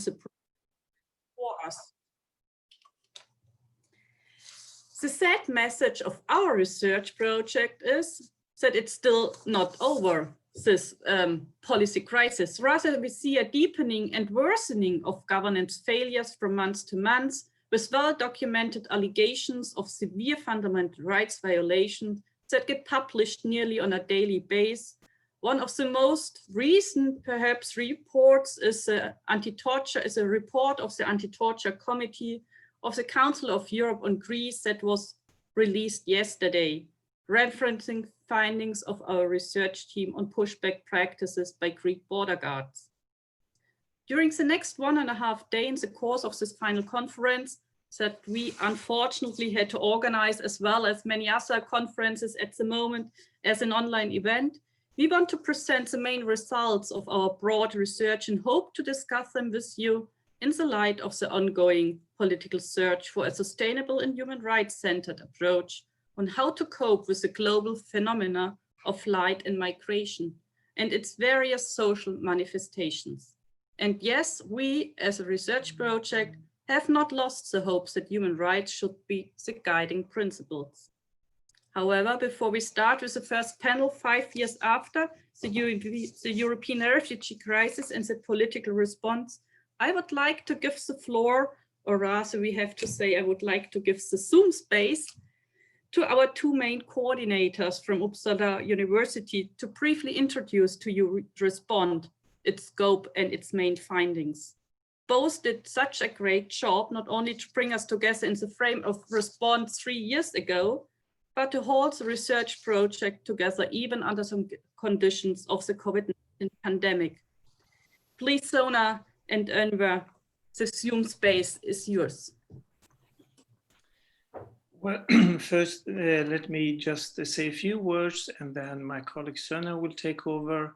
for us. The sad message of our research project is that it's still not over, this policy crisis. Rather, we see a deepening and worsening of governance failures from month to month, with well-documented allegations of severe fundamental rights violations that get published nearly on a daily basis. One of the most recent, perhaps, reports is a report of the Anti-Torture Committee of the Council of Europe on Greece that was released yesterday, referencing findings of our research team on pushback practices by Greek border guards. During the next 1.5 days in the course of this final conference that we unfortunately had to organize, as well as many other conferences at the moment as an online event, we want to present the main results of our broad research and hope to discuss them with you in the light of the ongoing political search for a sustainable and human rights-centered approach on how to cope with the global phenomena of flight and migration and its various social manifestations. And yes, we as a research project have not lost the hopes that human rights should be the guiding principles. However, before we start with the first panel 5 years after the European refugee crisis and the political response, I would like to give the floor, or rather we have to say I would like to give the Zoom space to our two main coordinators from Uppsala University to briefly introduce to you Respond, its scope and its main findings. Both did such a great job, not only to bring us together in the frame of Respond 3 years ago, but to hold the research project together even under some conditions of the COVID-19 pandemic. Please, Sona and Enver, the Zoom space is yours. Well, first, let me just say a few words, and then my colleague Sona will take over.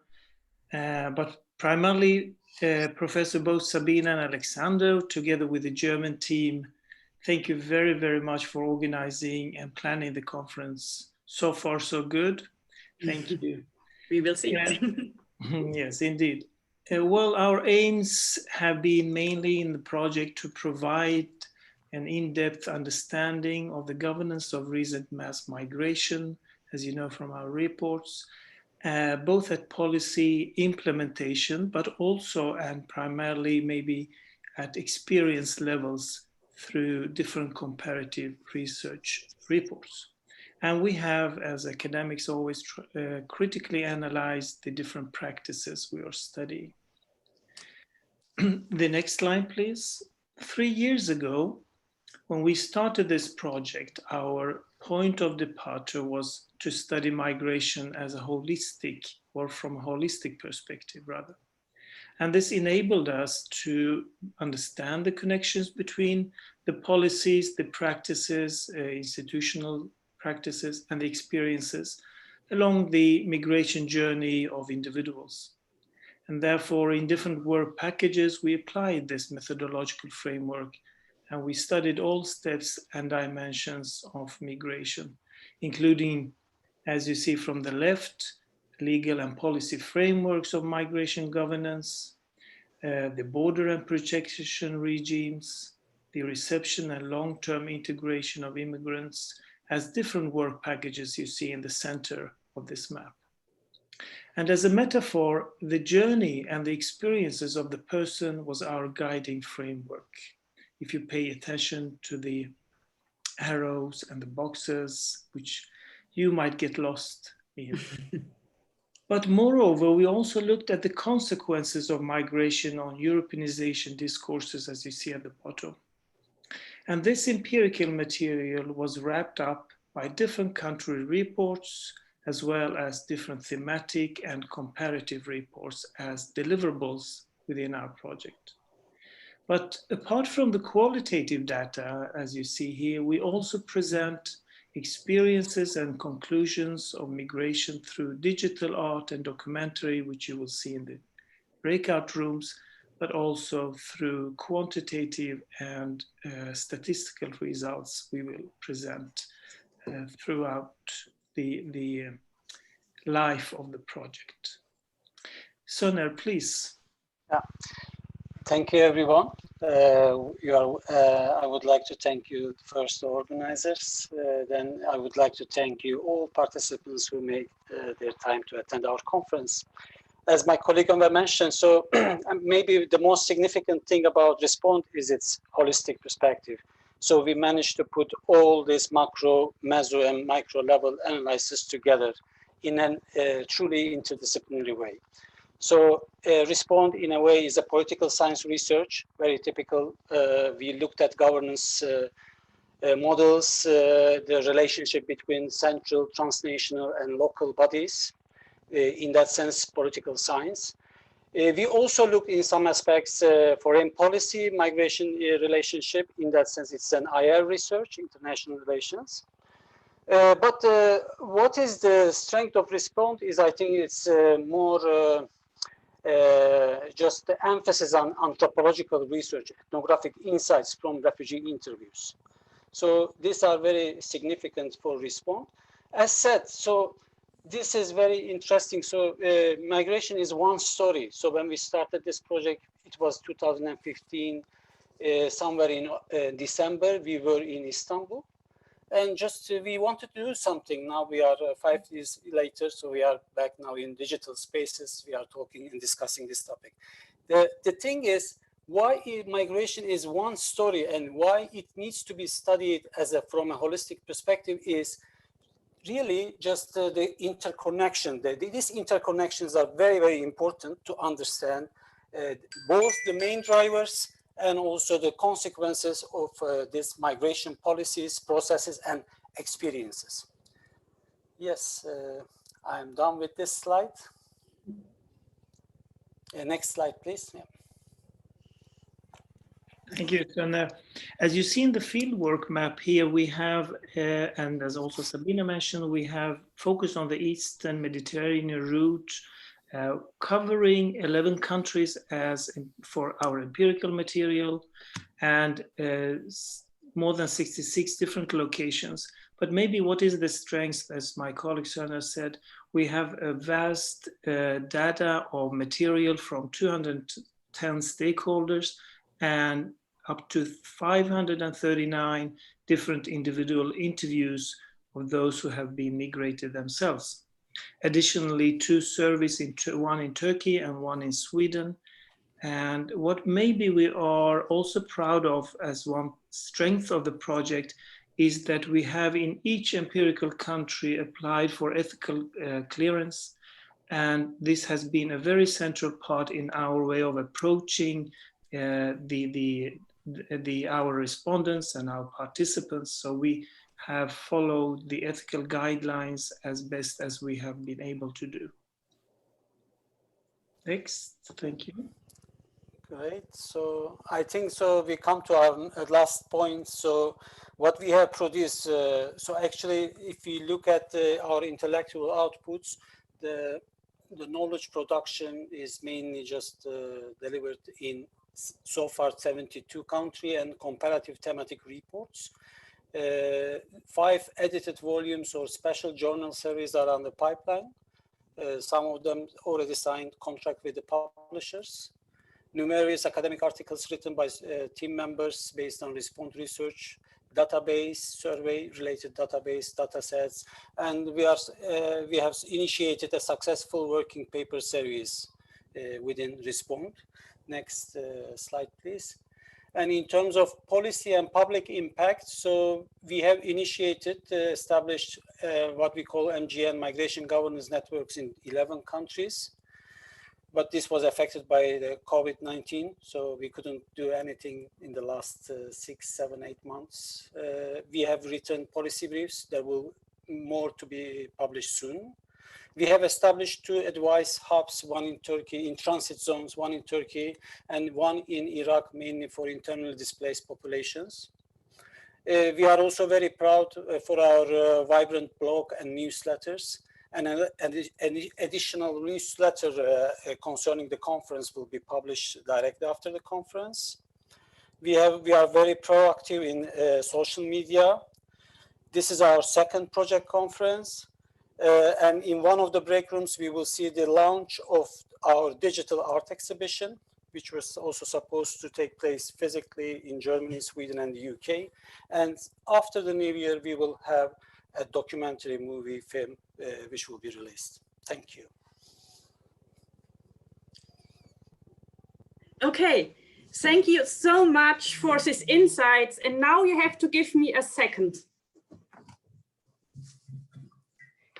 But primarily, Professor both Sabina and Alexander, together with the German team, thank you very, very much for organizing and planning the conference. So far, so good. Thank you. We will see. Yes, indeed. Well, our aims have been mainly in the project to provide an in-depth understanding of the governance of recent mass migration, as you know from our reports, both at policy implementation, but also and primarily maybe at experience levels through different comparative research reports. And we have, as academics, always critically analyzed the different practices we are studying. The next slide, please. 3 years ago, when we started this project, our point of departure was to study migration as a holistic, or from a holistic perspective, rather. And this enabled us to understand the connections between the policies, the practices, institutional practices, and the experiences along the migration journey of individuals. And therefore, in different work packages, we applied this methodological framework, and we studied all steps and dimensions of migration, including, as you see from the left, legal and policy frameworks of migration governance, the border and protection regimes, the reception and long-term integration of immigrants as different work packages you see in the center of this map. And as a metaphor, the journey and the experiences of the person was our guiding framework. If you pay attention to the arrows and the boxes, which you might get lost in. But moreover, we also looked at the consequences of migration on Europeanization discourses, as you see at the bottom. And this empirical material was wrapped up by different country reports, as well as different thematic and comparative reports as deliverables within our project. But apart from the qualitative data, as you see here, we also present experiences and conclusions of migration through digital art and documentary, which you will see in the breakout rooms, but also through quantitative and statistical results we will present throughout the life of the project. Soner, please. Yeah. Thank you, everyone. I would like to thank you first, the organizers. Then I would like to thank you all participants who made their time to attend our conference. As my colleague mentioned, so maybe the most significant thing about Respond is its holistic perspective. So we managed to put all this macro, meso, and micro level analysis together in a truly interdisciplinary way. So Respond, in a way, is a political science research, very typical. We looked at governance models, the relationship between central, transnational, and local bodies. In that sense, political science. We also looked in some aspects foreign policy, migration relationship. In that sense, it's an IR research, international relations. But what is the strength of Respond is, I think it's more just the emphasis on anthropological research, ethnographic insights from refugee interviews. So these are very significant for Respond. As said, so this is very interesting. So migration is one story. So when we started this project, it was 2015, somewhere in December, we were in Istanbul. And just we wanted to do something. Now we are 5 years later, so we are back now in digital spaces. We are talking and discussing this topic. The thing is, why migration is one story and why it needs to be studied as from a holistic perspective is really just the interconnection. These interconnections are very, very important to understand both the main drivers and also the consequences of these migration policies, processes, and experiences. Yes, I'm done with this slide. Next slide, please. Yeah. Thank you. And as you see in the fieldwork map here, we have, and as also Sabina mentioned, we have focused on the Eastern Mediterranean route, covering 11 countries for our empirical material, and more than 66 different locations. But maybe what is the strength, as my colleague Söner said, we have a vast data of material from 210 stakeholders and up to 539 different individual interviews of those who have been migrated themselves. Additionally, 2 surveys, one in Turkey and one in Sweden. And what maybe we are also proud of as one strength of the project is that we have in each empirical country applied for ethical clearance. And this has been a very central part in our way of approaching our respondents and our participants. So we have followed the ethical guidelines as best as we have been able to do. Next, thank you. Great. So I think so we come to our last point. So what we have produced, so actually if we look at our intellectual outputs, the knowledge production is mainly just delivered in so far 72 country and comparative thematic reports. 5 edited volumes or special journal series are on the pipeline. Some of them already signed contract with the publishers. Numerous academic articles written by team members based on Respond research, database, survey-related database, datasets, and we have initiated a successful working paper series within Respond. Next slide, please. And in terms of policy and public impact, so we have initiated, established what we call MGN, Migration Governance Networks in 11 countries. But this was affected by the COVID-19, so we couldn't do anything in the last 6, 7, 8 months. We have written policy briefs. There will more to be published soon. We have established 2 advice hubs, one in Turkey, in transit zones, one in Turkey, and one in Iraq, mainly for internally displaced populations. We are also very proud for our vibrant blog and newsletters. And an additional newsletter concerning the conference will be published directly after the conference. We are very proactive in social media. This is our second project conference. And in one of the break rooms, we will see the launch of our digital art exhibition. which was also supposed to take place physically in Germany, Sweden, and the UK. And after the new year, we will have a documentary movie film which will be released. Thank you. Okay, thank you so much for these insights. And now you have to give me a second.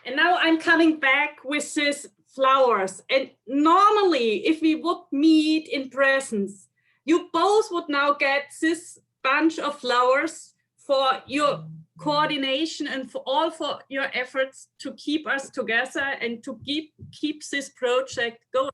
And now I'm coming back with these flowers. And normally, if we would meet in presence, you both would now get this bunch of flowers for your coordination and for your efforts to keep us together and to keep this project going.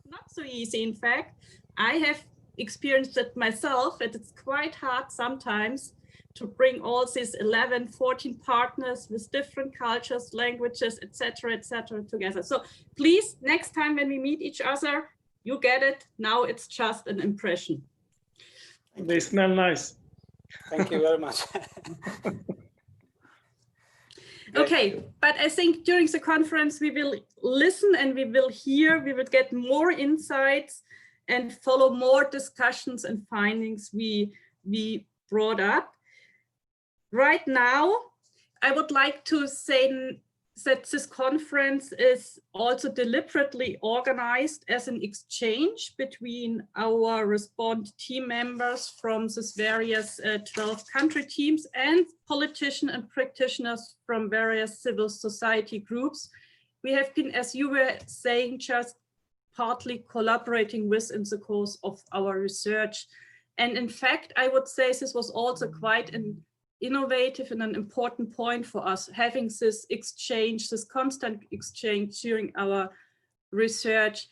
Not so easy, in fact. I have experienced it myself, and it's quite hard sometimes to bring all these 11, 14 partners with different cultures, languages, etc., together. So please, next time when we meet each other, you get it. Now it's just an impression. They smell nice. Thank you very much. Okay, but I think during the conference, we will listen and we will hear, we will get more insights and follow more discussions and findings we brought up. Right now, I would like to say that this conference is also deliberately organized as an exchange between our Respond team members from these various 12 country teams and politicians and practitioners from various civil society groups. We have been, as you were saying, just partly collaborating with in the course of our research. And in fact, I would say this was also quite an innovative and an important point for us, having this exchange, this constant exchange during our research,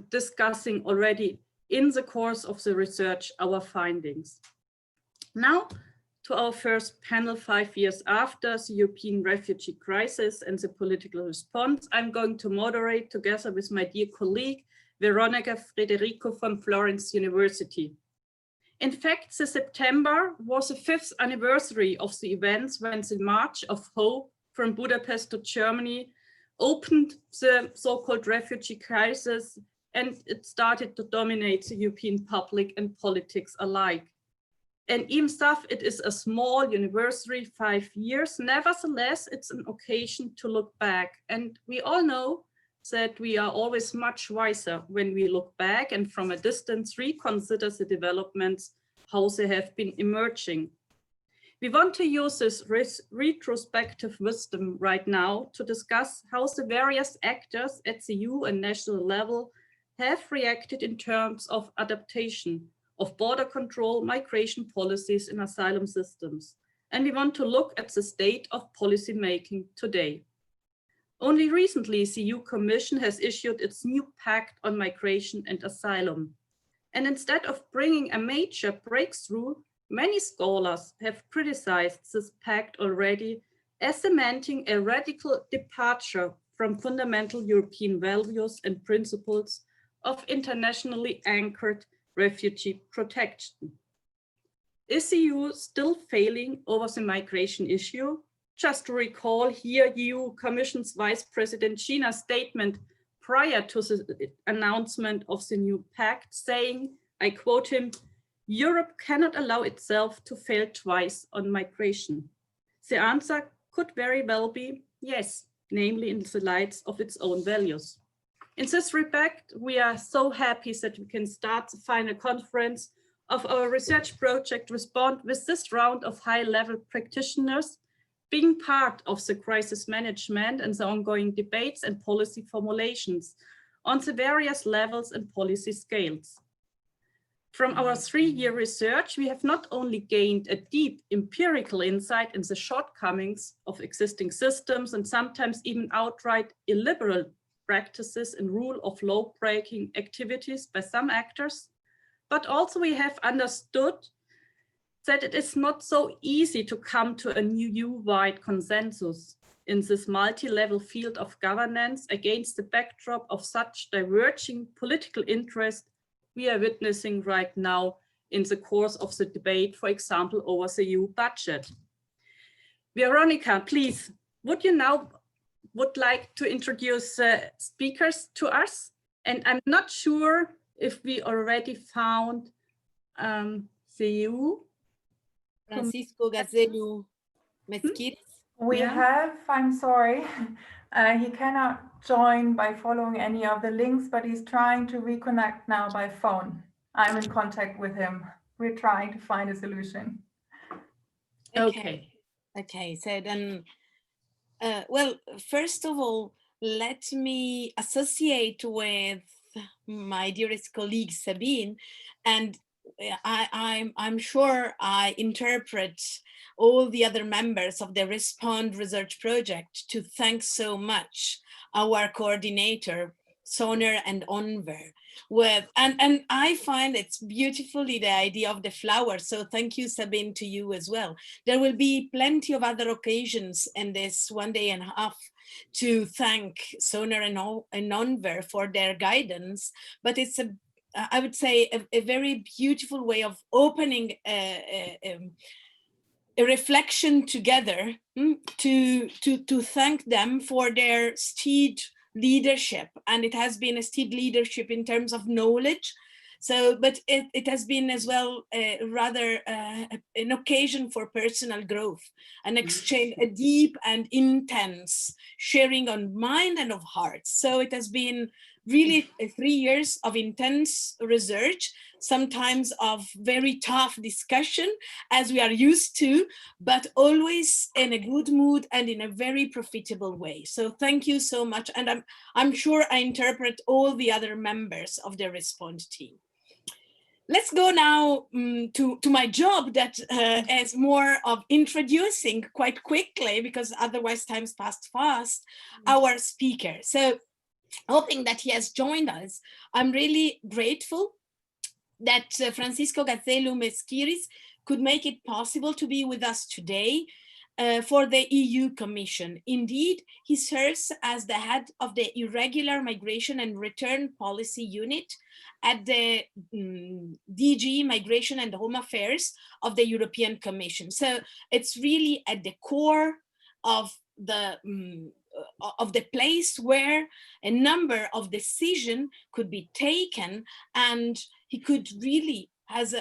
discussing already in the course of the research our findings. Now to our first panel, 5 years after the European refugee crisis and the political response. I'm going to moderate together with my dear colleague, Veronica Frederico from Florence University. In fact, the September was the 5th anniversary of the events when the March of Hope from Budapest to Germany opened the so-called refugee crisis, and it started to dominate the European public and politics alike. And even though it is a small anniversary, 5 years, nevertheless, it's an occasion to look back. And we all know that we are always much wiser when we look back and from a distance reconsider the developments, how they have been emerging. We want to use this retrospective wisdom right now to discuss how the various actors at the EU and national level have reacted in terms of adaptation, of border control, migration policies, and asylum systems. And we want to look at the state of policy making today. Only recently, the EU Commission has issued its new Pact on Migration and Asylum. And instead of bringing a major breakthrough, many scholars have criticized this pact already as cementing a radical departure from fundamental European values and principles of internationally anchored refugee protection. Is the EU still failing over the migration issue? Just to recall here, EU Commission's Vice President Gina's statement prior to the announcement of the new pact saying, I quote him, "Europe cannot allow itself to fail twice on migration." The answer could very well be yes, namely in the light of its own values. In this respect, we are so happy that we can start the final conference of our research project Respond with this round of high-level practitioners being part of the crisis management and the ongoing debates and policy formulations on the various levels and policy scales. From our 3-year research, we have not only gained a deep empirical insight in the shortcomings of existing systems and sometimes even outright illiberal practices and rule of law breaking activities by some actors, but also we have understood that it is not so easy to come to a new EU-wide consensus in this multi-level field of governance against the backdrop of such diverging political interest we are witnessing right now in the course of the debate, for example, over the EU budget. Veronica, please, would like to introduce speakers to us? And I'm not sure if we already found CEU. Francisco Gazelu Mesquiris. We have, I'm sorry, he cannot join by following any of the links, but he's trying to reconnect now by phone. I'm in contact with him. We're trying to find a solution. Okay. Okay, so then, well, first of all, let me associate with my dearest colleague Sabine, and I'm sure I interpret all the other members of the Respond Research Project to thank so much our coordinator, Soner and Onver, and I find it's beautifully the idea of the flower. So thank you, Sabine, to you as well. There will be plenty of other occasions in this 1.5 days to thank Soner and Onver for their guidance, but it's I would say a very beautiful way of opening a reflection together to thank them for their steed leadership. And it has been a steed leadership in terms of knowledge. So, but it has been as well rather an occasion for personal growth, an exchange, a deep and intense sharing on mind and of heart. So it has been really 3 years of intense research, sometimes of very tough discussion as we are used to, but always in a good mood and in a very profitable way. So thank you so much. And I'm sure I interpret all the other members of the Respond team. Let's go now to my job that is more of introducing quite quickly, because otherwise time's passed fast, our speaker. So hoping that he has joined us, I'm really grateful that Francisco Gazelu Mesquiris could make it possible to be with us today for the EU Commission. Indeed, he serves as the head of the Irregular Migration and Return Policy Unit at the DG Migration and Home Affairs of the European Commission. So it's really at the core of the place where a number of decisions could be taken, and he could really has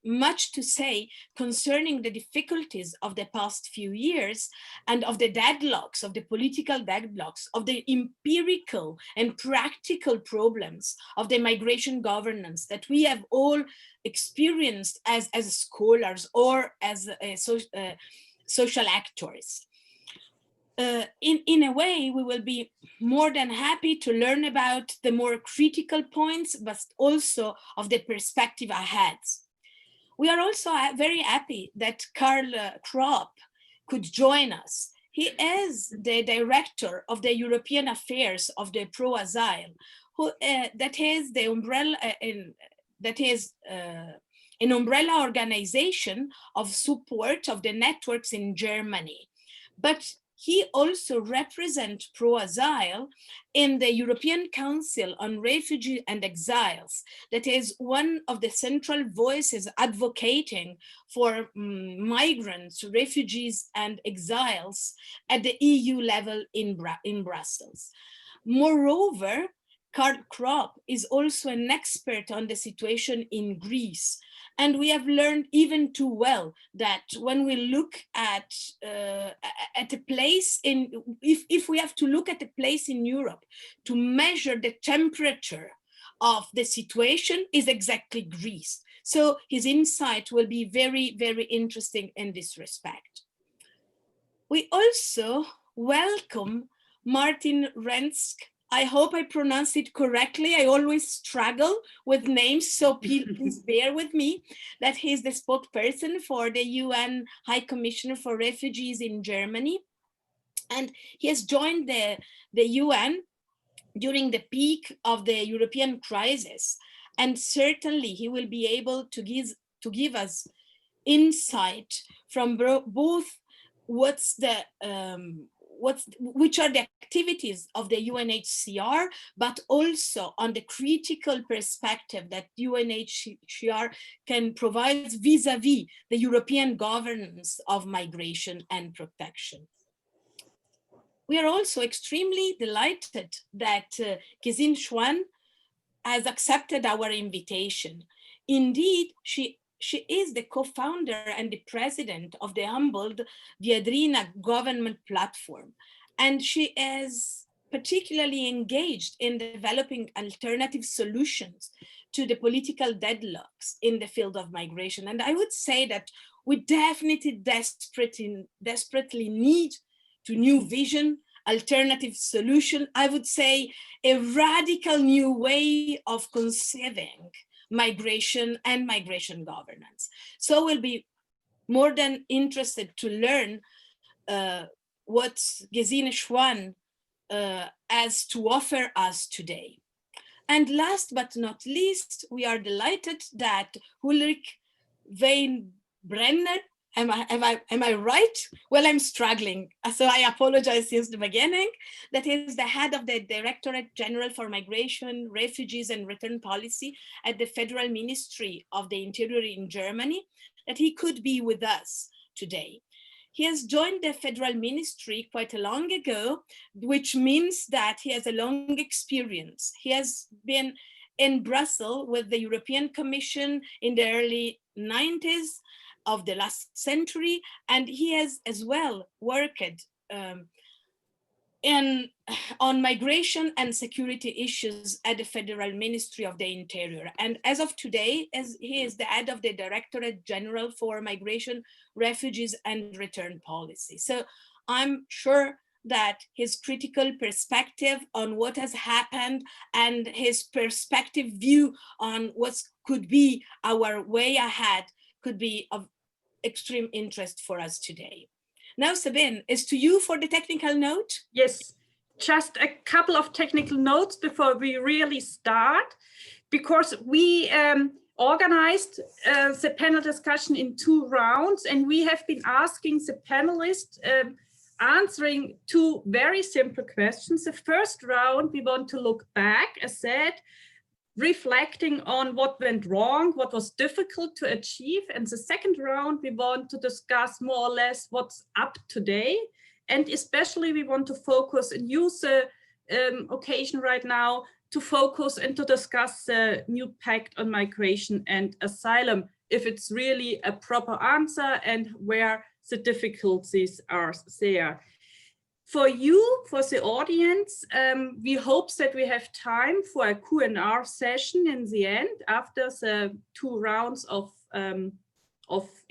much to say concerning the difficulties of the past few years and of the deadlocks, of the political deadlocks, of the empirical and practical problems of the migration governance that we have all experienced as scholars or as social actors. In a way, we will be more than happy to learn about the more critical points, but also of the perspective ahead. We are also very happy that Karl Kropp could join us. He is the director of the European Affairs of the Pro-Asylum, that is the umbrella, an umbrella organization of support of the networks in Germany. But he also represents Pro-Asylum in the European Council on Refugee and Exiles. That is one of the central voices advocating for migrants, refugees, and exiles at the EU level in Brussels. Moreover, Karl Kropp is also an expert on the situation in Greece. And we have learned even too well that when we look at a place in, if we have to look at a place in Europe to measure the temperature of the situation, is exactly Greece. So his insight will be very, very interesting in this respect. We also welcome Martin Rensk. I hope I pronounce it correctly. I always struggle with names, so please bear with me, that he's the spokesperson for the UN High Commissioner for Refugees in Germany. And he has joined the UN during the peak of the European crisis. And certainly he will be able to give us insight from both which are the activities of the UNHCR, but also on the critical perspective that UNHCR can provide vis-a-vis the European governance of migration and protection. We are also extremely delighted that Gezin Xuan has accepted our invitation. Indeed, she is the co-founder and the president of the Humboldt Viadrina government platform. And she is particularly engaged in developing alternative solutions to the political deadlocks in the field of migration. And I would say that we definitely desperately need to new vision, alternative solution. I would say a radical new way of conceiving migration and migration governance. So we'll be more than interested to learn what Gesine Schwan has to offer us today. And last but not least, we are delighted that Ulrich Weinbrenner, am I right? Well, I'm struggling, so I apologize since the beginning. That is the head of the Directorate General for Migration, Refugees and Return Policy at the Federal Ministry of the Interior in Germany, that he could be with us today. He has joined the federal ministry quite a long ago, which means that he has a long experience. He has been in Brussels with the European Commission in the early 90s of the last century, and he has as well worked on migration and security issues at the Federal Ministry of the Interior. And as of today, as he is the head of the Directorate General for Migration, Refugees and Return Policy. So I'm sure that his critical perspective on what has happened and his perspective view on what could be our way ahead could be of extreme interest for us today. Now, Sabine, is to you for the technical note? Yes, just a couple of technical notes before we really start, because we organized the panel discussion in 2 rounds, and we have been asking the panelists answering 2 very simple questions. The first round, we want to look back, as said, reflecting on what went wrong, what was difficult to achieve. And the second round, we want to discuss more or less what's up today. And especially we want to focus and use the occasion right now to focus and to discuss the new Pact on Migration and Asylum, if it's really a proper answer and where the difficulties are there. For you, for the audience, we hope that we have time for a Q&A session in the end after the 2 rounds of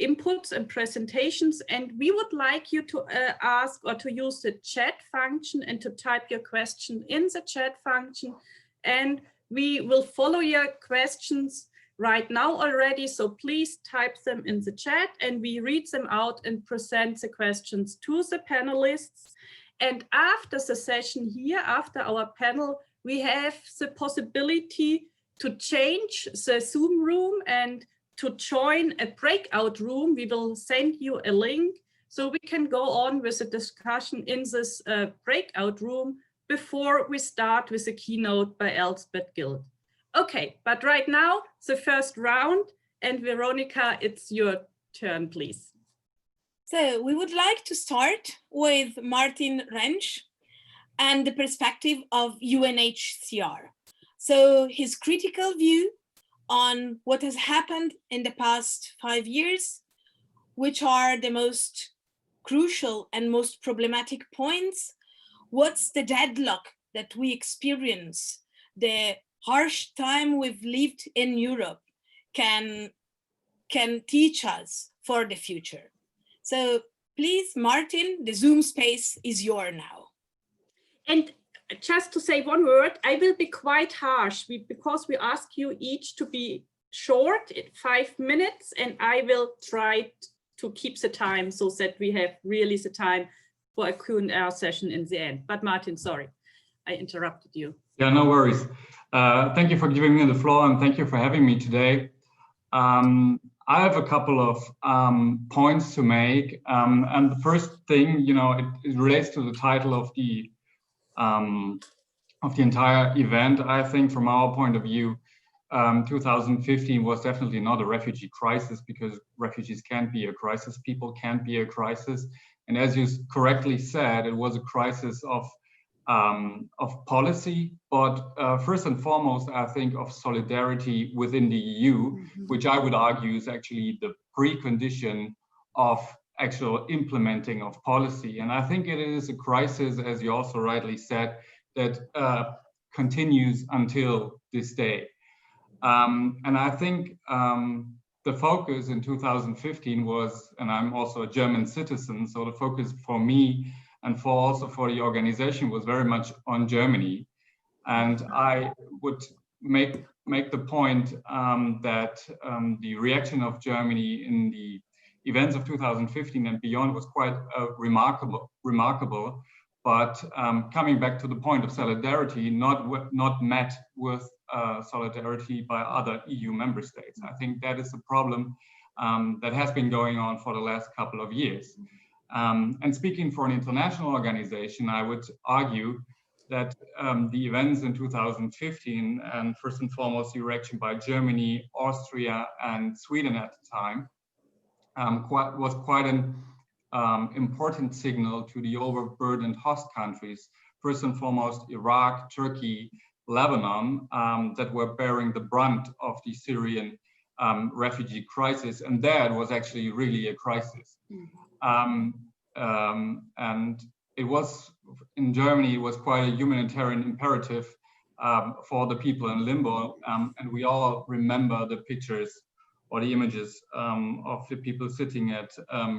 inputs and presentations. And we would like you to ask or to use the chat function and to type your question in the chat function. And we will follow your questions right now already. So please type them in the chat and we read them out and present the questions to the panelists. And after the session here, after our panel, we have the possibility to change the Zoom room and to join a breakout room. We will send you a link so we can go on with the discussion in this breakout room before we start with the keynote by Elspeth Gill. Okay, but right now, the first round, and Veronica, it's your turn, please. So we would like to start with Martin Rensk and the perspective of UNHCR. So his critical view on what has happened in the past 5 years, which are the most crucial and most problematic points. What's the deadlock that we experience? The harsh time we've lived in Europe can teach us for the future. So please, Martin, the Zoom space is yours now. And just to say one word, I will be quite harsh because we ask you each to be short, 5 minutes, and I will try to keep the time so that we have really the time for a Q&A session in the end. But Martin, sorry, I interrupted you. Yeah, no worries. Thank you for giving me the floor and thank you for having me today. I have a couple of points to make. And the first thing, it relates to the title of the entire event. I think from our point of view, 2015 was definitely not a refugee crisis because refugees can't be a crisis, people can't be a crisis. And as you correctly said, it was a crisis of policy, but first and foremost, I think of solidarity within the EU, which I would argue is actually the precondition of actual implementing of policy. And I think it is a crisis, as you also rightly said, that continues until this day. And I think the focus in 2015 was, and I'm also a German citizen, so the focus for me and also for the organization was very much on Germany. And I would make the point that the reaction of Germany in the events of 2015 and beyond was quite remarkable. But coming back to the point of solidarity, not met with solidarity by other EU member states. I think that is a problem that has been going on for the last couple of years. And speaking for an international organization, I would argue that the events in 2015, and first and foremost, the reaction by Germany, Austria, and Sweden at the time, was quite an important signal to the overburdened host countries, first and foremost, Iraq, Turkey, Lebanon, that were bearing the brunt of the Syrian refugee crisis. And that was actually really a crisis. And it was, in Germany, it was quite a humanitarian imperative for the people in limbo. And we all remember the pictures or the images of the people sitting at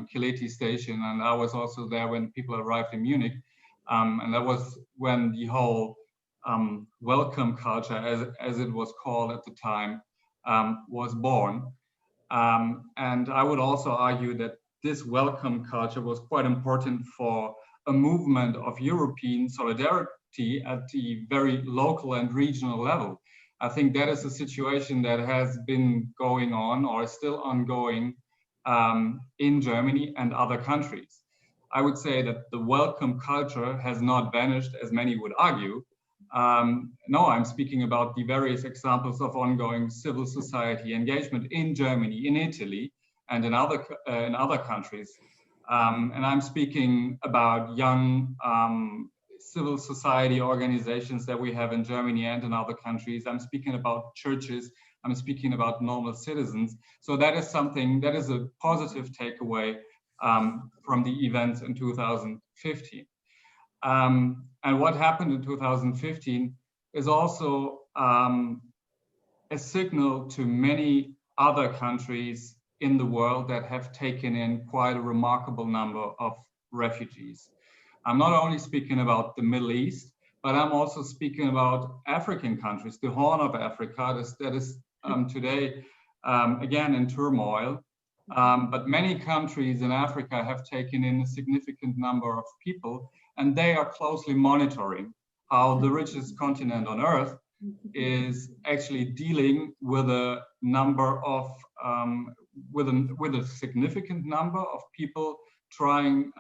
Kileti station. And I was also there when people arrived in Munich. And that was when the whole welcome culture, as it was called at the time, was born. And I would also argue that this welcome culture was quite important for a movement of European solidarity at the very local and regional level. I think that is a situation that has been going on or is still ongoing in Germany and other countries. I would say that the welcome culture has not vanished, as many would argue. No, I'm speaking about the various examples of ongoing civil society engagement in Germany, in Italy, and in other countries. And I'm speaking about young civil society organizations that we have in Germany and in other countries. I'm speaking about churches. I'm speaking about normal citizens. So that is something that is a positive takeaway from the events in 2015. And what happened in 2015 is also a signal to many other countries in the world that have taken in quite a remarkable number of refugees. I'm not only speaking about the Middle East, but I'm also speaking about African countries, the Horn of Africa that is today, again, in turmoil. But many countries in Africa have taken in a significant number of people, and they are closely monitoring how the richest continent on earth is actually dealing with a number of, with a significant number of people trying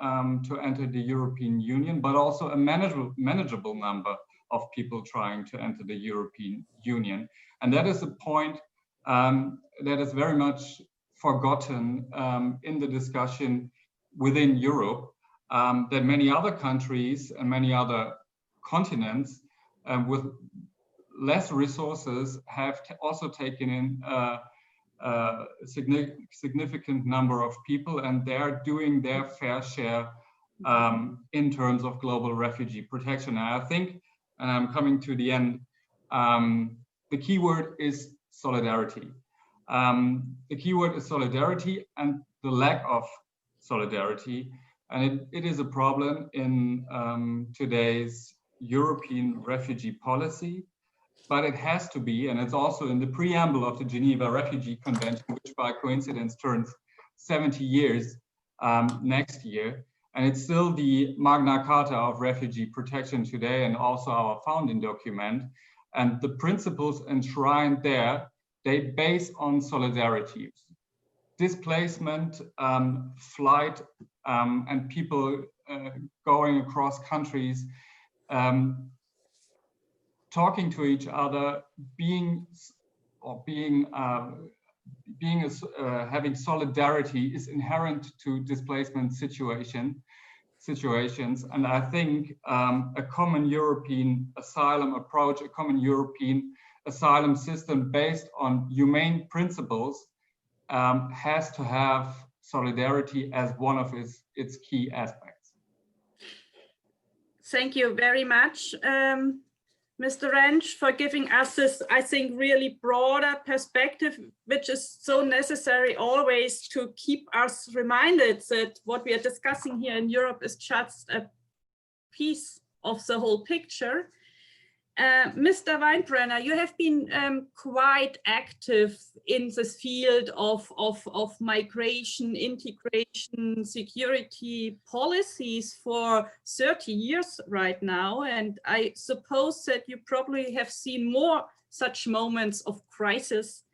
to enter the European Union, but also a manageable number of people trying to enter the European Union. And that is a point that is very much forgotten in the discussion within Europe, that many other countries and many other continents with less resources have also taken in a significant number of people, and they're doing their fair share in terms of global refugee protection. And I think, and I'm coming to the end, the key word is solidarity. The key word is solidarity and the lack of solidarity. And it is a problem in today's European refugee policy, but it has to be, and it's also in the preamble of the Geneva Refugee Convention, which by coincidence turns 70 years next year. And it's still the Magna Carta of refugee protection today, and also our founding document. And the principles enshrined there, they base on solidarity. Displacement, flight, and people going across countries, talking to each other, having solidarity is inherent to displacement situation. situations. And I think a common European asylum approach, a common European asylum system based on humane principles has to have solidarity as one of its key aspects. Thank you very much, Mr. Rensk, for giving us this, I think, really broader perspective, which is so necessary always to keep us reminded that what we are discussing here in Europe is just a piece of the whole picture. Mr. Weinbrenner, you have been quite active in this field of migration, integration, security policies for 30 years right now. And I suppose that you probably have seen more such moments of crisis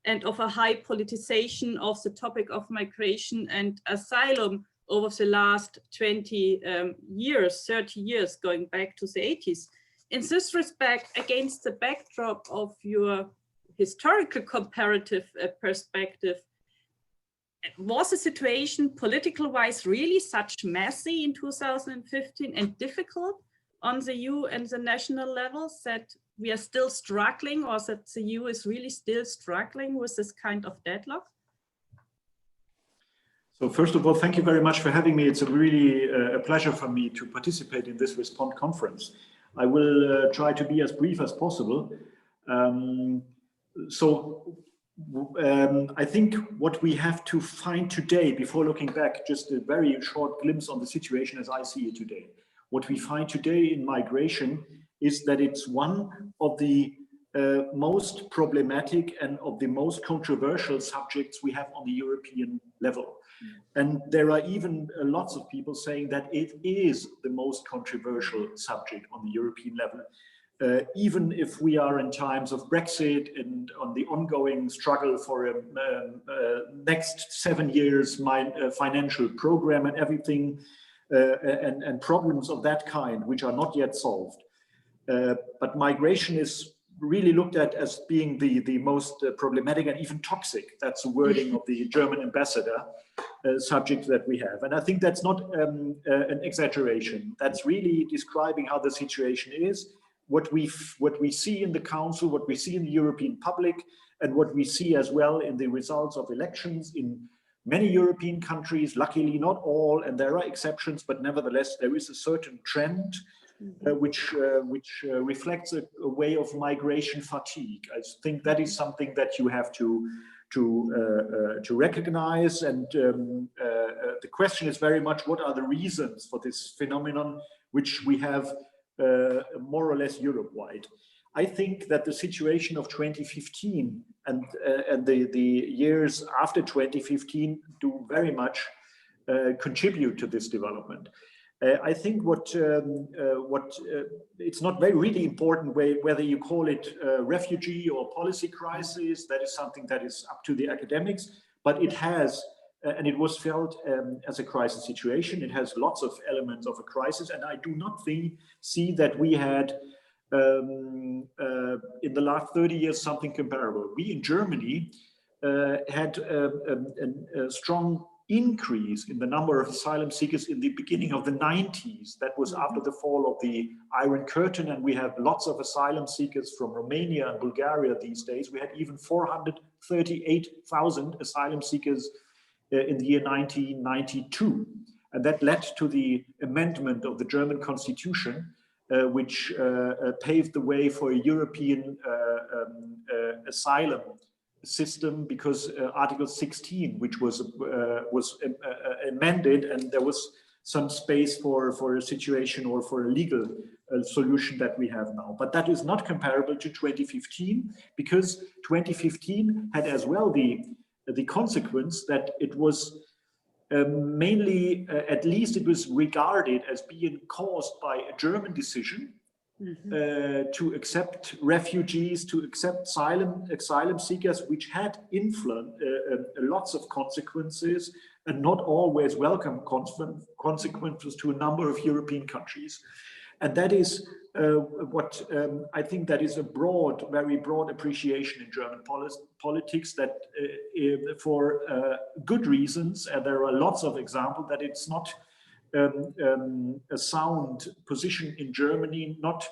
and of a high politicization of the topic of migration and asylum over the last 20 years, 30 years, going back to the 80s. In this respect, against the backdrop of your historical comparative perspective, was the situation political-wise really such messy in 2015 and difficult on the EU and the national levels that we are still struggling, or that the EU is really still struggling with this kind of deadlock? So first of all, thank you very much for having me. It's a really a pleasure for me to participate in this Respond conference. I will try to be as brief as possible. I think what we have to find today, before looking back, just a very short glimpse on the situation as I see it today. What we find today in migration is that it's one of the most problematic and of the most controversial subjects we have on the European level. And there are even lots of people saying that it is the most controversial subject on the European level. Even if we are in times of Brexit and on the ongoing struggle for a next 7 years financial program and everything, and problems of that kind, which are not yet solved. But migration is really looked at as being the most problematic and even toxic. That's the wording of the German ambassador, subject that we have. And I think that's not an exaggeration. That's really describing how the situation is, what we see in the Council, what we see in the European public, and what we see as well in the results of elections in many European countries, luckily not all, and there are exceptions, but nevertheless, there is a certain trend which reflects a way of migration fatigue. I think that is something that you have to recognize, and the question is very much what are the reasons for this phenomenon, which we have more or less Europe-wide. I think that the situation of 2015 and the years after 2015 do very much contribute to this development. I think it's not very really important whether you call it refugee or policy crisis. That is something that is up to the academics, but it has, and it was felt as a crisis situation. It has lots of elements of a crisis, and I do not see that we had in the last 30 years something comparable. We in Germany had a strong increase in the number of asylum seekers in the beginning of the 90s. That was after the fall of the Iron Curtain, and we have lots of asylum seekers from Romania and Bulgaria these days. We had even 438,000 asylum seekers in the year 1992. And that led to the amendment of the German constitution, which paved the way for a European asylum system, because Article 16, which was amended, and there was some space for a situation or for a legal solution that we have now. But that is not comparable to 2015, because 2015 had as well the consequence that it was mainly, at least it was regarded as being caused by a German decision to accept refugees, to accept asylum seekers, which had lots of consequences, and not always welcome consequences to a number of European countries. And that is what I think that is a very broad appreciation in German politics, that for good reasons, and there are lots of examples, that it's not a sound position in Germany, not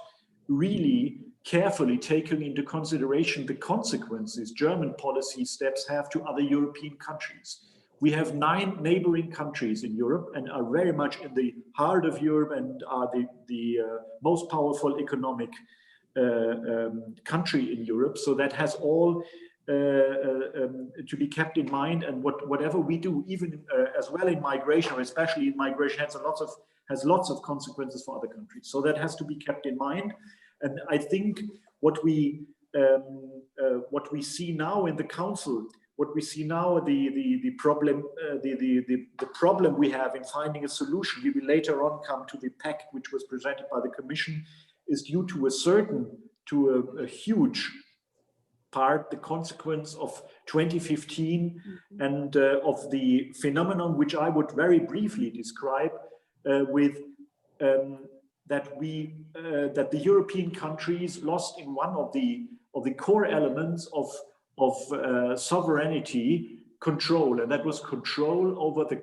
really carefully taking into consideration the consequences German policy steps have to other European countries. We have 9 neighboring countries in Europe and are very much in the heart of Europe and are the most powerful economic country in Europe. So that has all to be kept in mind, and whatever we do, even as well in migration, or especially in migration, has lots of consequences for other countries. So that has to be kept in mind. And I think what we see now in the Council, what we see now, the problem we have in finding a solution, we will later on come to the Pact, which was presented by the Commission, is due to a huge part, the consequence of 2015 and of the phenomenon which I would very briefly describe with that the European countries lost in one of the core elements of sovereignty control, and that was control over the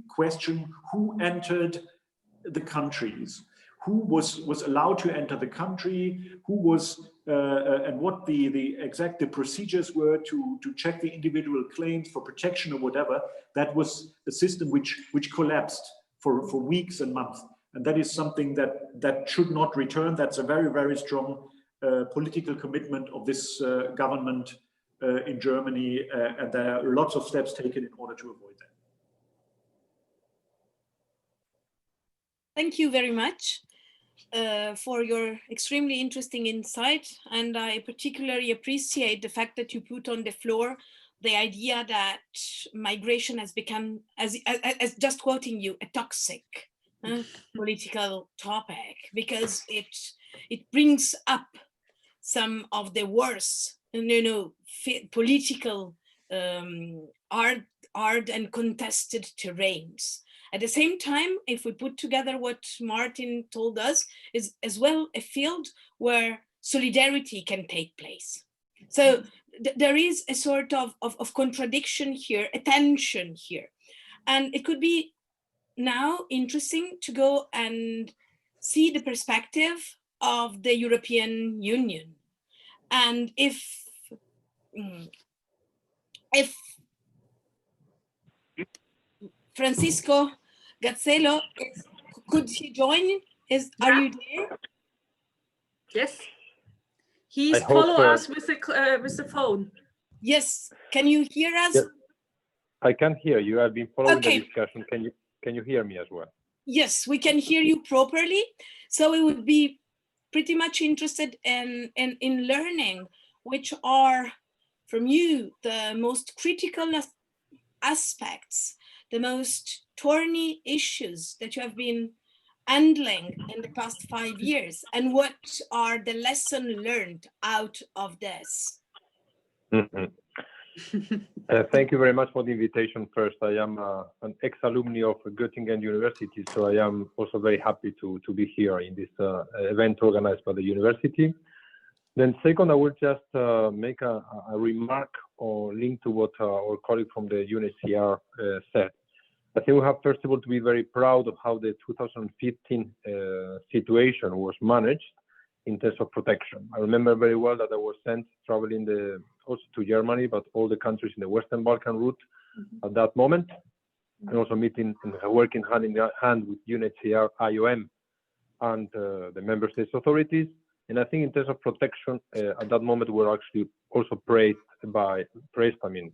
question who entered the countries, who was allowed to enter the country, who was and what the exact procedures were to check the individual claims for protection or whatever. That was a system which collapsed for weeks and months, and that is something that should not return. That's a very, very strong political commitment of this government in Germany, and there are lots of steps taken in order to avoid that. Thank you very much for your extremely interesting insight. And I particularly appreciate the fact that you put on the floor the idea that migration has become, as just quoting you, a toxic political topic, because it brings up some of the worst, political hard and contested terrains. At the same time, if we put together what Martin told us, is as well a field where solidarity can take place. So there is a sort of contradiction here, a tension here. And it could be now interesting to go and see the perspective of the European Union. And if Francisco Gazzello, could he join? Are you there? Yes. He's follow us with the phone. Yes. Can you hear us? Yes. I can hear you. I've been following the discussion. Can you hear me as well? Yes, we can hear you properly. So we would be pretty much interested in learning which are, from you, the most critical aspects, the most thorny issues that you have been handling in the past 5 years, and what are the lessons learned out of this? Mm-hmm. Thank you very much for the invitation. First, I am an ex-alumni of Göttingen University, so I am also very happy to be here in this event organized by the university. Then second, I will just make a remark or link to what our colleague from the UNHCR said. I think we have, first of all, to be very proud of how the 2015 situation was managed in terms of protection. I remember very well that I was sent traveling also to Germany, but all the countries in the Western Balkan route at that moment, and also meeting and working hand in hand with UNHCR, IOM, and the member states authorities. And I think in terms of protection, at that moment, we were actually also praised, I mean,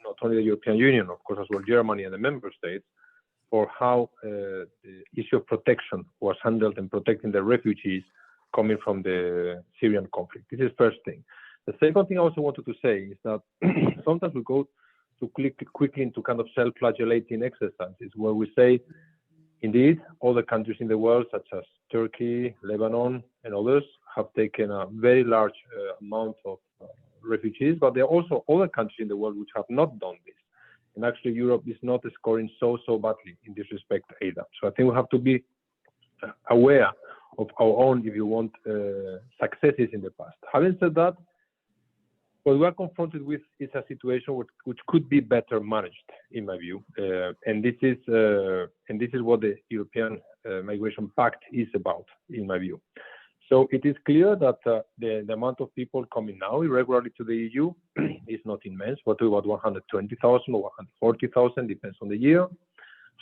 not only the European Union, of course, as well Germany and the member states, for how the issue of protection was handled and protecting the refugees coming from the Syrian conflict. This is first thing. The second thing I also wanted to say is that sometimes we go to quickly into kind of self-flagellating exercises where we say, indeed, all the countries in the world, such as Turkey, Lebanon, and others, have taken a very large amount of refugees, but there are also other countries in the world which have not done this. And actually, Europe is not scoring so badly in this respect either. So I think we have to be aware of our own, if you want, successes in the past. Having said that, what we are confronted with is a situation which could be better managed, in my view, and this is what the European Migration Pact is about, in my view. So it is clear that the amount of people coming now irregularly to the EU is not immense, but about 120,000 or 140,000, depends on the year.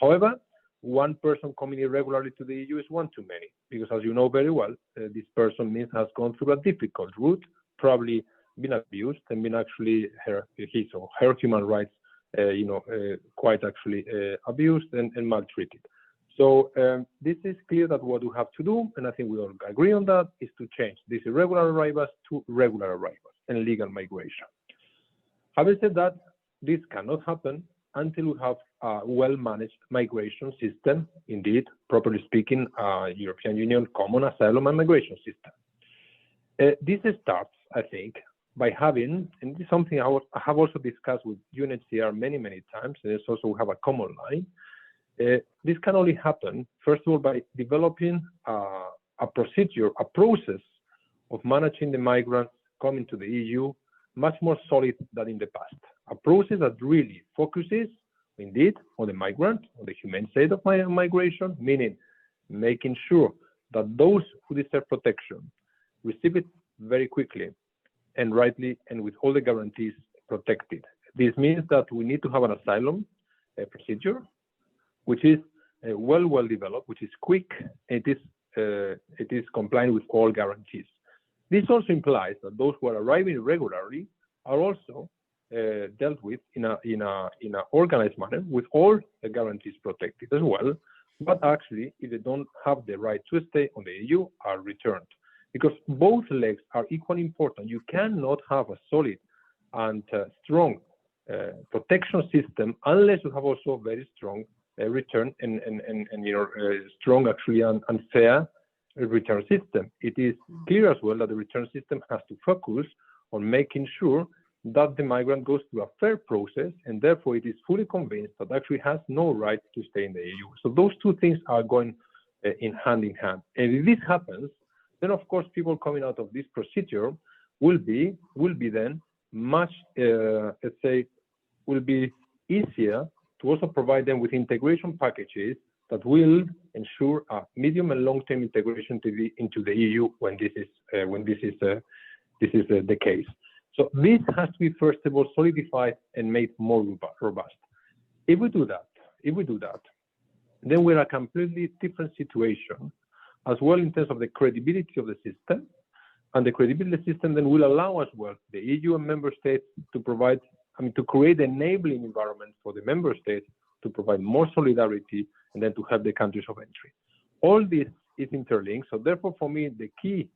However, one person coming irregularly to the EU is one too many, because as you know very well, this person has gone through a difficult route, probably been abused and been actually his or her human rights, quite actually abused and maltreated. So this is clear that what we have to do, and I think we all agree on that, is to change these irregular arrivals to regular arrivals and legal migration. Having said that, this cannot happen until we have a well-managed migration system, indeed, properly speaking, a European Union common asylum and migration system. This starts, I think, by having, and this is something I have also discussed with UNHCR many, many times, and it's also we have a common line. This can only happen, first of all, by developing a procedure, a process of managing the migrants coming to the EU much more solid than in the past. A process that really focuses, indeed, on the migrant, on the humane side of migration, meaning making sure that those who deserve protection receive it very quickly and rightly and with all the guarantees protected. This means that we need to have an asylum procedure, which is well developed, which is quick, and it is compliant with all guarantees. This also implies that those who are arriving irregularly are also dealt with in a organized manner with all the guarantees protected as well. But actually, if they don't have the right to stay on the EU, are returned. Because both legs are equally important. You cannot have a solid and strong protection system unless you have also a very strong return and strong actually and fair return system. It is clear as well that the return system has to focus on making sure that the migrant goes through a fair process and therefore it is fully convinced that actually has no right to stay in the EU. So those two things are going in hand. And if this happens, then of course people coming out of this procedure will be then much, will be easier to also provide them with integration packages that will ensure a medium and long-term integration into the EU when this is the case. So this has to be first of all solidified and made more robust. If we do that, then we're in a completely different situation as well in terms of the credibility of the system, and the credibility of the system then will allow as well the EU and member states to provide, to create an enabling environment for the member states to provide more solidarity and then to help the countries of entry. All this is interlinked, so therefore for me the key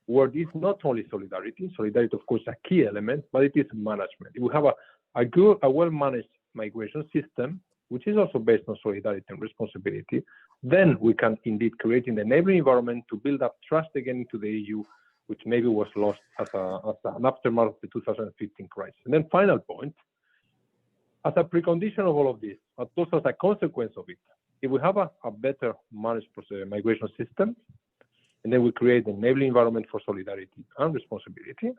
word is not only solidarity. Solidarity, of course, is a key element, but it is management. If we have a well-managed migration system, which is also based on solidarity and responsibility, then we can indeed create an enabling environment to build up trust again into the EU, which maybe was lost as an aftermath of the 2015 crisis. And then final point, as a precondition of all of this, but also as a consequence of it, if we have a better managed migration system, and then we create an enabling environment for solidarity and responsibility,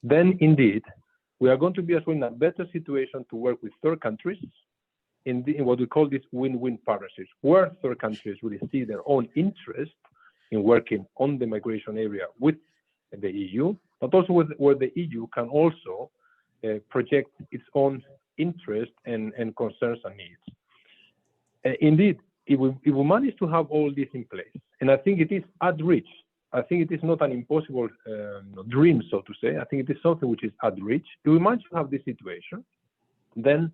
then indeed, we are going to be as well in a better situation to work with third countries in what we call this win-win partnerships, where third countries really see their own interest in working on the migration area with the EU, but also where the EU can also project its own interest and concerns and needs. Indeed, if we manage to have all this in place, and I think it is at reach, I think it is not an impossible dream, so to say, I think it is something which is at reach. If we manage to have this situation, then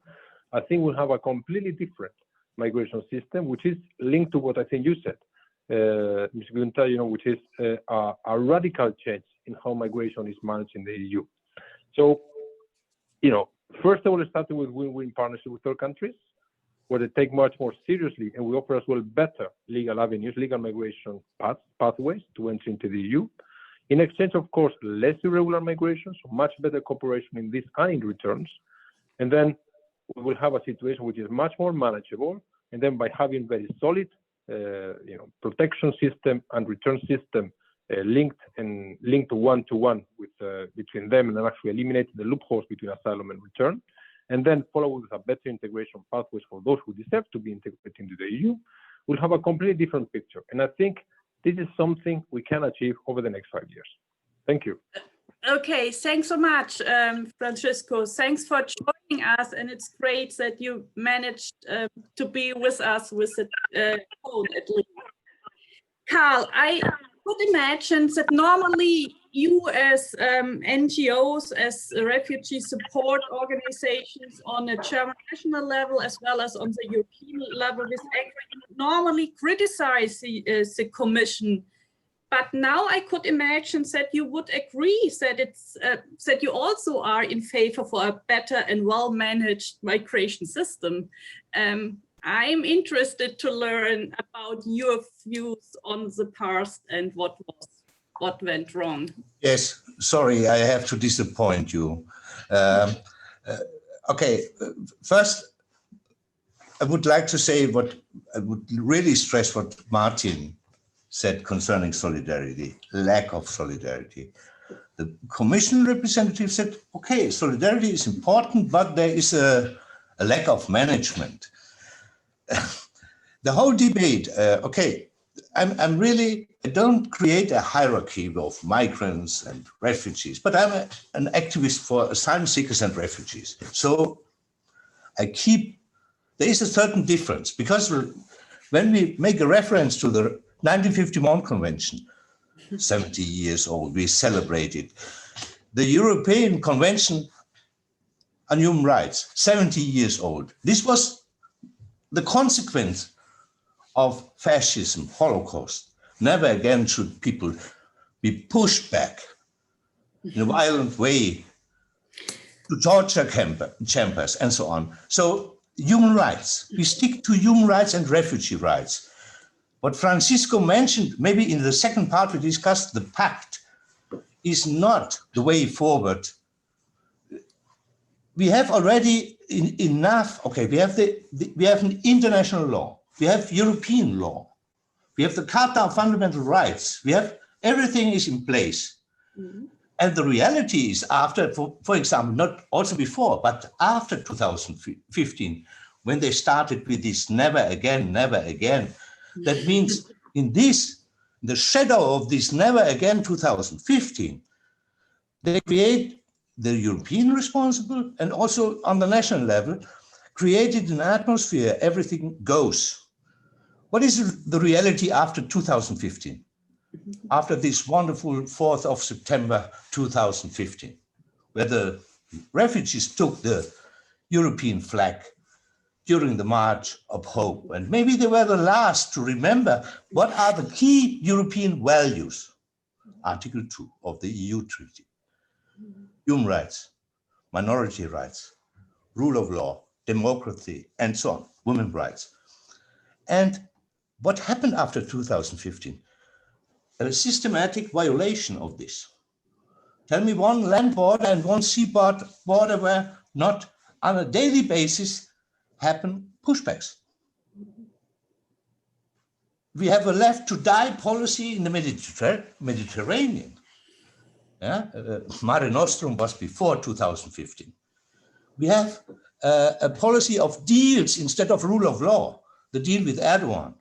I think we'll have a completely different migration system, which is linked to what I think you said, Ms. Günther, which is a radical change in how migration is managed in the EU. So, first of all, starting with win-win partnership with third countries, where they take much more seriously, and we offer as well better legal avenues, legal migration pathways to enter into the EU. In exchange, of course, less irregular migration, so much better cooperation in this and in returns. And then we will have a situation which is much more manageable. And then by having very solid, protection system and return system linked one-to-one with between them, and then actually eliminating the loopholes between asylum and return, and then follow with a better integration pathways for those who deserve to be integrated into the EU, we'll have a completely different picture. And I think this is something we can achieve over the next 5 years. Thank you. Okay, thanks so much, Francisco. Thanks for joining us, and it's great that you managed to be with us with the phone at least. Carl, I would imagine that normally you as NGOs, as refugee support organizations on a German national level as well as on the European level with normally criticize the Commission. But now I could imagine that you would agree that it's that you also are in favor for a better and well-managed migration system. I'm interested to learn about your views on the past and what went wrong. Yes, sorry, I have to disappoint you. Okay, first, I would like to say I would really stress what Martin said concerning solidarity, lack of solidarity. The Commission representative said, okay, solidarity is important, but there is a lack of management. The whole debate, okay, I don't create a hierarchy of migrants and refugees, but I'm an activist for asylum seekers and refugees. So there is a certain difference, because when we make a reference to the 1951 Convention, 70 years old, we celebrate it. The European Convention on Human Rights, 70 years old. This was the consequence of fascism, Holocaust. Never again should people be pushed back in a violent way to torture chambers and so on. So human rights, we stick to human rights and refugee rights. What Francisco mentioned, maybe in the second part we discussed, the Pact is not the way forward. We have already enough, okay, we have an international law, we have European law, we have the Charter of Fundamental Rights, we have, everything is in place. Mm-hmm. And the reality is after, for example, not also before, but after 2015, when they started with this never again, that means in the shadow of this never again 2015, they create the European responsible and also on the national level, created an atmosphere, everything goes. What is the reality after 2015? After this wonderful 4th of September 2015, where the refugees took the European flag during the March of Hope. And maybe they were the last to remember what are the key European values. Article 2 of the EU Treaty. Human rights, minority rights, rule of law, democracy, and so on, women's rights. And what happened after 2015? A systematic violation of this. Tell me one land border and one sea border where not on a daily basis happen pushbacks. We have a left to die policy in the Mediterranean. Yeah? Mare Nostrum was before 2015. We have a policy of deals instead of rule of law. The deal with Erdogan,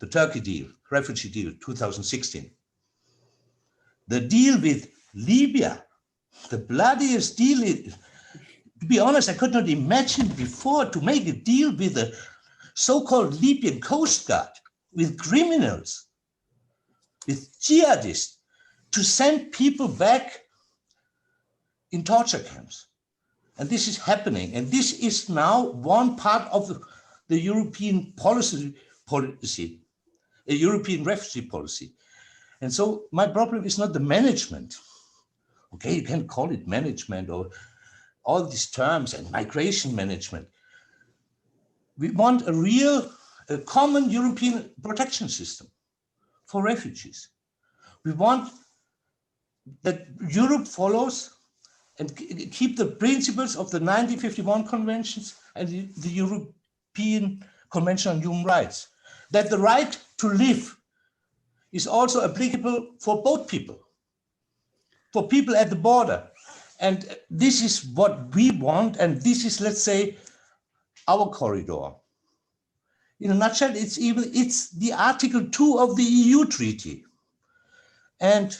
the Turkey deal, refugee deal, 2016. The deal with Libya, the bloodiest deal. To be honest, I could not imagine before to make a deal with the so-called Libyan Coast Guard, with criminals, with jihadists, to send people back in torture camps. And this is happening. And this is now one part of the European policy, a European refugee policy. And so my problem is not the management. Okay, you can call it management or all these terms and migration management. We want a common European protection system for refugees. We want that Europe follows and keep the principles of the 1951 conventions and the European Convention on Human Rights. That the right to live is also applicable for both people, for people at the border. And this is what we want, and this is, let's say, our corridor. In a nutshell, it's the Article 2 of the EU treaty. And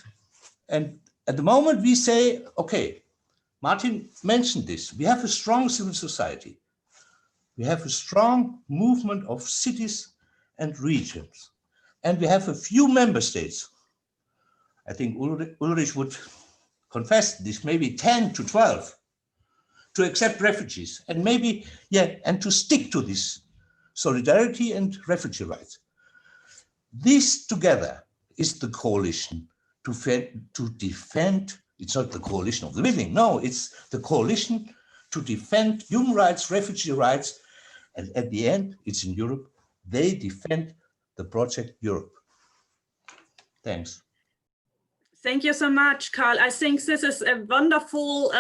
at the moment we say, okay, Martin mentioned this, we have a strong civil society. We have a strong movement of cities and regions. And we have a few member states. I think Ulrich would confess this, maybe 10 to 12, to accept refugees. And maybe, yeah, and to stick to this solidarity and refugee rights. This together is the coalition to defend, it's not the coalition of the willing, no, it's the coalition to defend human rights, refugee rights, and at the end, it's in Europe, they defend the project Europe. Thanks. Thank you so much, Karl. I think this is a wonderful,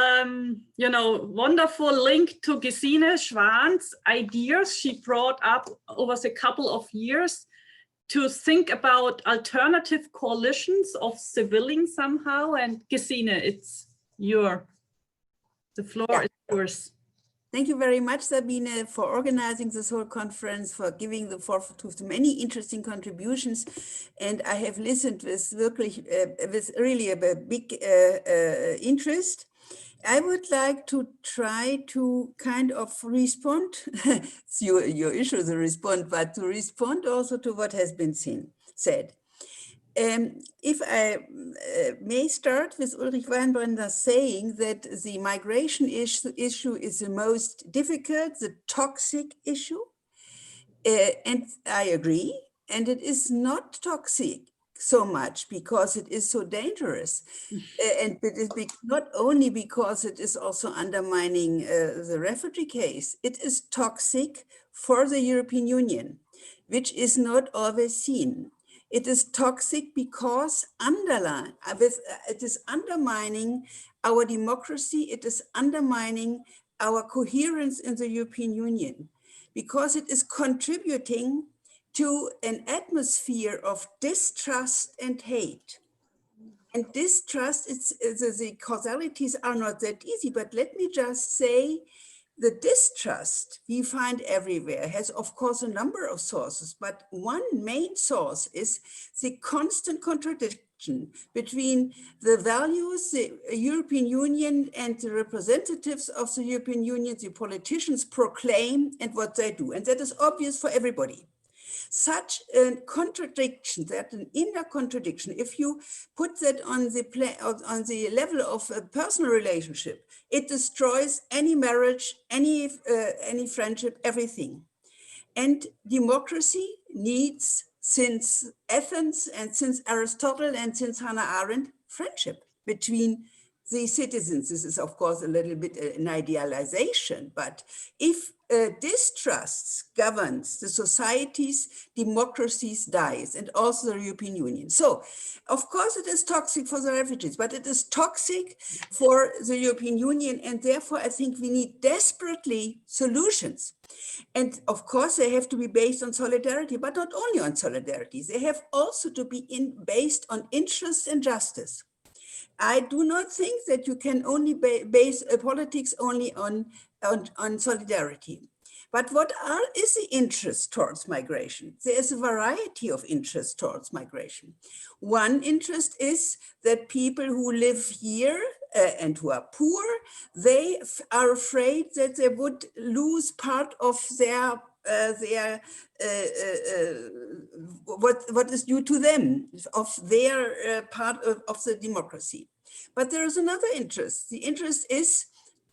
wonderful link to Gesine Schwan's ideas she brought up over the couple of years to think about alternative coalitions of civilians somehow. And Gesine, it's the floor is yours. Thank you very much, Sabine, for organizing this whole conference, for giving the floor to many interesting contributions. And I have listened with really a big interest. I would like to try to kind of respond, it's your issue to respond, but to respond also to what has been said. If I may start with Ulrich Weinbrenner saying that the migration issue is the most difficult, the toxic issue, and I agree, and it is not toxic so much because it is so dangerous, and it is not only because it is also undermining the refugee case, it is toxic for the European Union, which is not always seen. It is toxic because it is undermining our democracy, it is undermining our coherence in the European Union, because it is contributing to an atmosphere of distrust and hate. And distrust, the causalities are not that easy, but let me just say, the distrust we find everywhere has, of course, a number of sources, but one main source is the constant contradiction between the values the European Union and the representatives of the European Union, the politicians proclaim and what they do. And that is obvious for everybody. Such a contradiction, that an inner contradiction, if you put that on the level of a personal relationship, it destroys any marriage, any friendship, everything. And democracy needs, since Athens and since Aristotle and since Hannah Arendt, friendship between the citizens. This is, of course, a little bit an idealization, but if distrust governs the societies, democracies dies, and also the European Union. So, of course, it is toxic for the refugees, but it is toxic for the European Union, and therefore I think we need desperately solutions. And of course, they have to be based on solidarity, but not only on solidarity. They have also to be based on interest and justice. I do not think that you can only base politics only on solidarity. But what is the interest towards migration? There is a variety of interests towards migration. One interest is that people who live here and who are poor, they are afraid that they would lose part of what is due to them, of their part of the democracy. But there is another interest. The interest is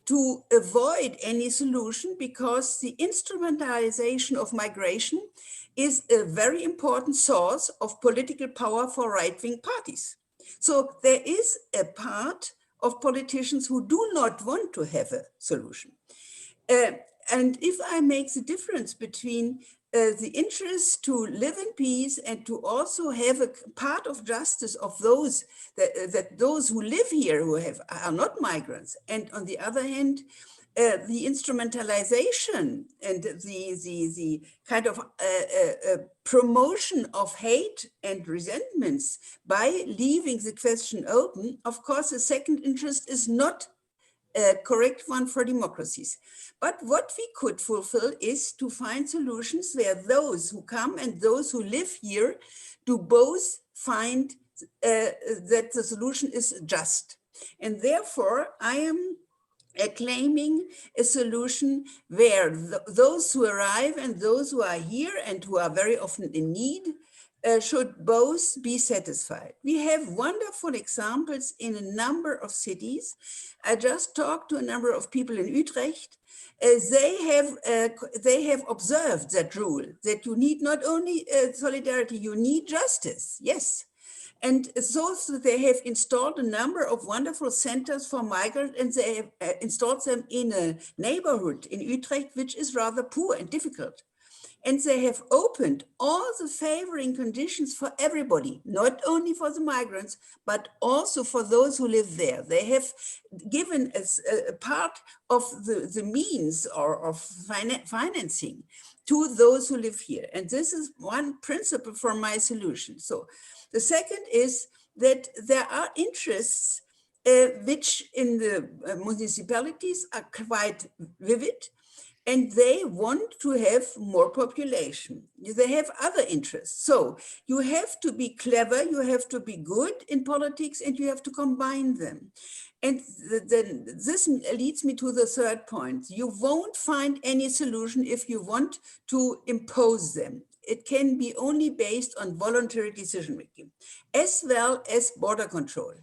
to avoid any solution because the instrumentalization of migration is a very important source of political power for right-wing parties. So there is a part of politicians who do not want to have a solution. And if I make the difference between the interest to live in peace and to also have a part of justice of those that those who live here who are not migrants, and on the other hand, the instrumentalization and the kind of promotion of hate and resentments by leaving the question open, of course, the second interest is not a correct one for democracies. But what we could fulfill is to find solutions where those who come and those who live here do both find that the solution is just. And therefore, I am claiming a solution where those who arrive and those who are here and who are very often in need should both be satisfied. We have wonderful examples in a number of cities. I just talked to a number of people in Utrecht. They have observed that rule, that you need not only solidarity, you need justice, yes. And so they have installed a number of wonderful centers for migrants, and they have installed them in a neighborhood in Utrecht, which is rather poor and difficult. And they have opened all the favoring conditions for everybody, not only for the migrants, but also for those who live there. They have given us a part of the means or of financing to those who live here. And this is one principle for my solution. So the second is that there are interests which in the municipalities are quite vivid, and they want to have more population. They have other interests. So you have to be clever, you have to be good in politics, and you have to combine them. And then this leads me to the third point. You won't find any solution if you want to impose them. It can be only based on voluntary decision-making, as well as border control.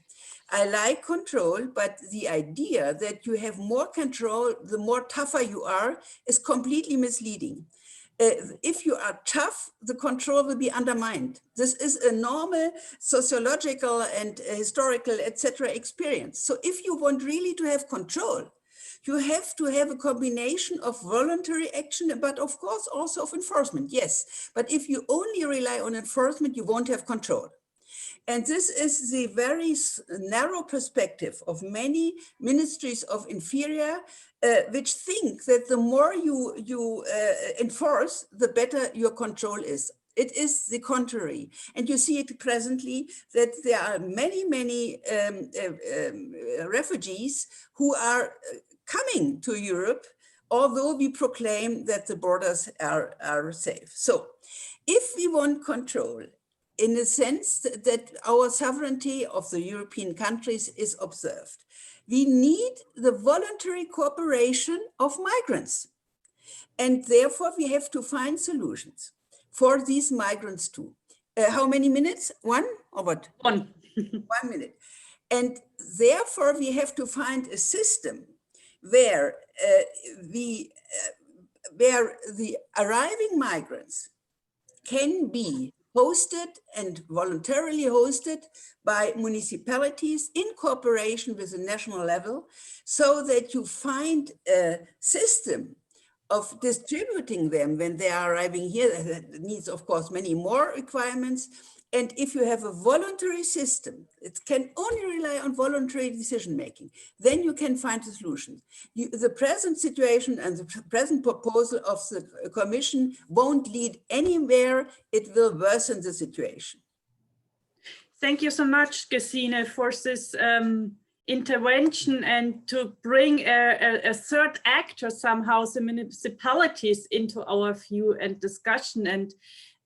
I like control, but the idea that you have more control, the more tougher you are, is completely misleading. If you are tough, the control will be undermined. This is a normal sociological and historical, etc. experience. So if you want really to have control, you have to have a combination of voluntary action, but of course also of enforcement, yes. But if you only rely on enforcement, you won't have control. And this is the very narrow perspective of many ministries of inferior, which think that the more you enforce, the better your control is. It is the contrary. And you see it presently that there are many refugees who are coming to Europe, although we proclaim that the borders are safe. So if we want control, in the sense that our sovereignty of the European countries is observed, we need the voluntary cooperation of migrants. And therefore we have to find solutions for these migrants too. How many minutes? One or what? One. 1 minute. And therefore we have to find a system where where the arriving migrants can be hosted and voluntarily hosted by municipalities in cooperation with the national level, so that you find a system of distributing them when they are arriving here. That needs, of course, many more requirements. And if you have a voluntary system, it can only rely on voluntary decision-making, then you can find a solution. The present situation and the present proposal of the Commission won't lead anywhere. It will worsen the situation. Thank you so much, Gesine, for this intervention and to bring a third actor somehow, the municipalities, into our view and discussion. And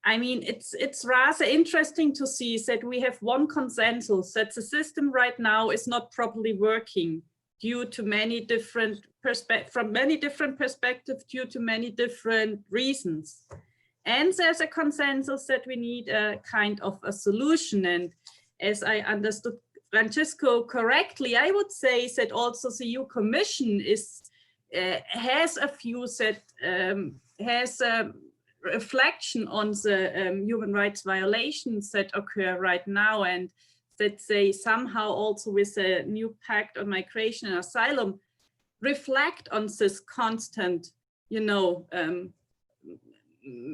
I mean, it's rather interesting to see that we have one consensus that the system right now is not properly working due to many different perspectives, due to many different reasons. And there's a consensus that we need a kind of a solution. And as I understood Francisco correctly, I would say that also the EU Commission has a view that has a reflection on the human rights violations that occur right now, and that they somehow also with the new Pact on Migration and Asylum reflect on this constant,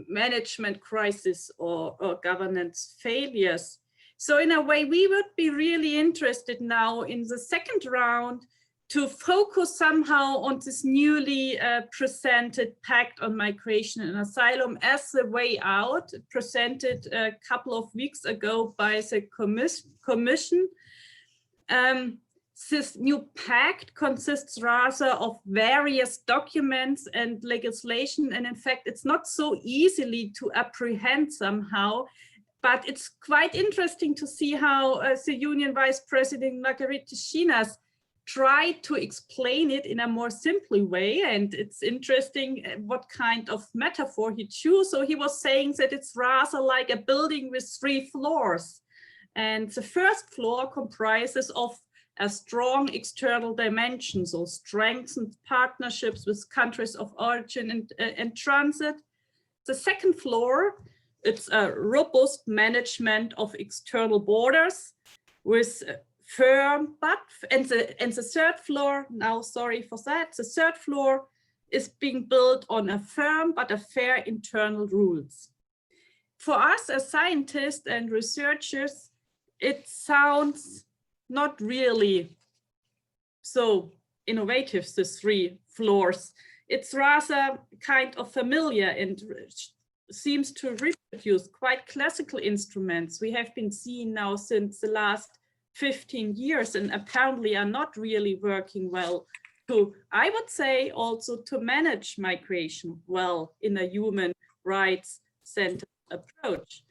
management crisis or governance failures. So in a way, we would be really interested now in the second round to focus somehow on this newly presented Pact on Migration and Asylum as the way out, presented a couple of weeks ago by the Commission. This new pact consists rather of various documents and legislation, and in fact it's not so easily to apprehend somehow, but it's quite interesting to see how the Union Vice President Marguerite Schinas tried to explain it in a more simple way, and it's interesting what kind of metaphor he chose. So he was saying that it's rather like a building with 3 floors, and the first floor comprises of a strong external dimension, so strengthened partnerships with countries of origin and transit. The second floor, it's a robust management of external borders with firm, and the third floor, now sorry for that, the third floor is being built on a firm but a fair internal rules. For us as scientists and researchers, it sounds not really so innovative, the 3 floors. It's rather kind of familiar and seems to reproduce quite classical instruments we have been seeing now since the last 15 years and apparently are not really working well to, I would say, also to manage migration well in a human rights centered approach.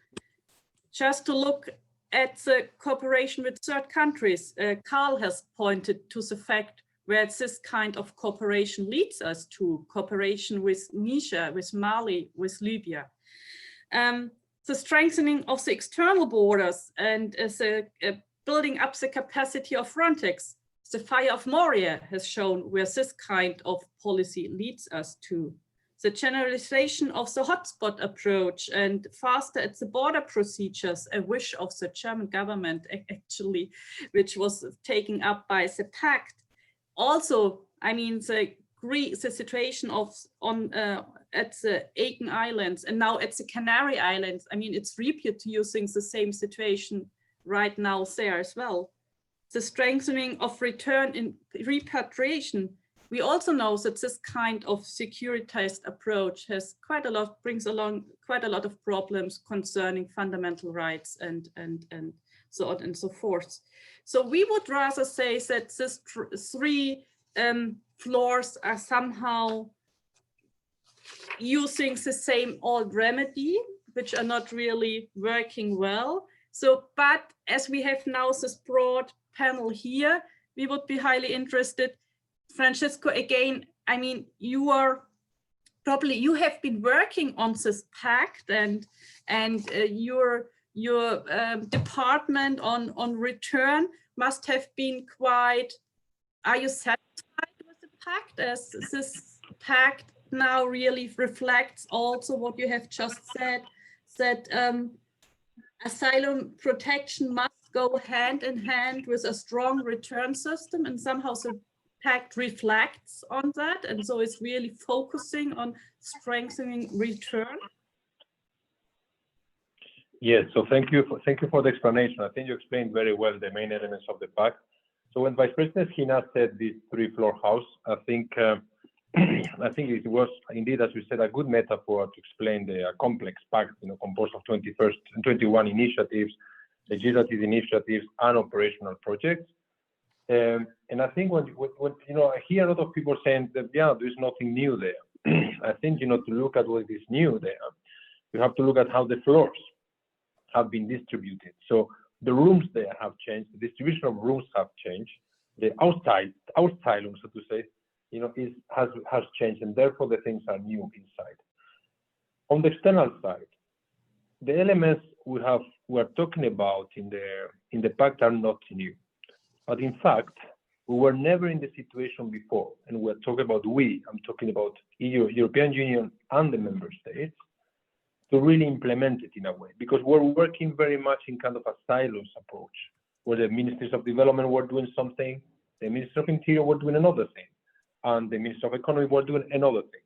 Just to look at the cooperation with third countries, Carl has pointed to the fact where this kind of cooperation leads us to, cooperation with Niger, with Mali, with Libya. The strengthening of the external borders and the building up the capacity of Frontex. The fire of Moria has shown where this kind of policy leads us to. The generalization of the hotspot approach and faster at the border procedures, a wish of the German government actually, which was taken up by the Pact. Also, I mean, the situation at the Aden Islands and now at the Canary Islands, I mean, it's reproducing the same situation right now there as well. The strengthening of return in repatriation. We also know that this kind of securitized approach has brings along quite a lot of problems concerning fundamental rights and so on and so forth. So we would rather say that these 3 floors are somehow using the same old remedy, which are not really working well. So, but as we have now this broad panel here, we would be highly interested. Francisco, again, I mean, you have been working on this pact and your department on return must have been quite, are you satisfied with the pact, as this pact now really reflects also what you have just said, that asylum protection must go hand in hand with a strong return system, and somehow the Pact reflects on that, and so it's really focusing on strengthening return? Yes, so thank you for the explanation. I think you explained very well the main elements of the Pact. So when Vice President Schinas said this 3-floor house, I think it was indeed, as you said, a good metaphor to explain the complex Pact, composed of 21 initiatives, legislative initiatives, and operational projects. And I think when I hear a lot of people saying that, yeah, there's nothing new there. I think, to look at what is new there, you have to look at how the floors have been distributed. So the rooms there have changed, the distribution of rooms have changed, the outside, so to say, has changed, and therefore the things are new inside. On the external side, the elements we're talking about in the Pact are not new. But in fact, we were never in the situation before, and we're talking about I'm talking about European Union and the member states, to really implement it in a way, because we're working very much in kind of a silos approach, where the ministries of development were doing something, the Ministry of Interior were doing another thing, and the Ministry of Economy were doing another thing.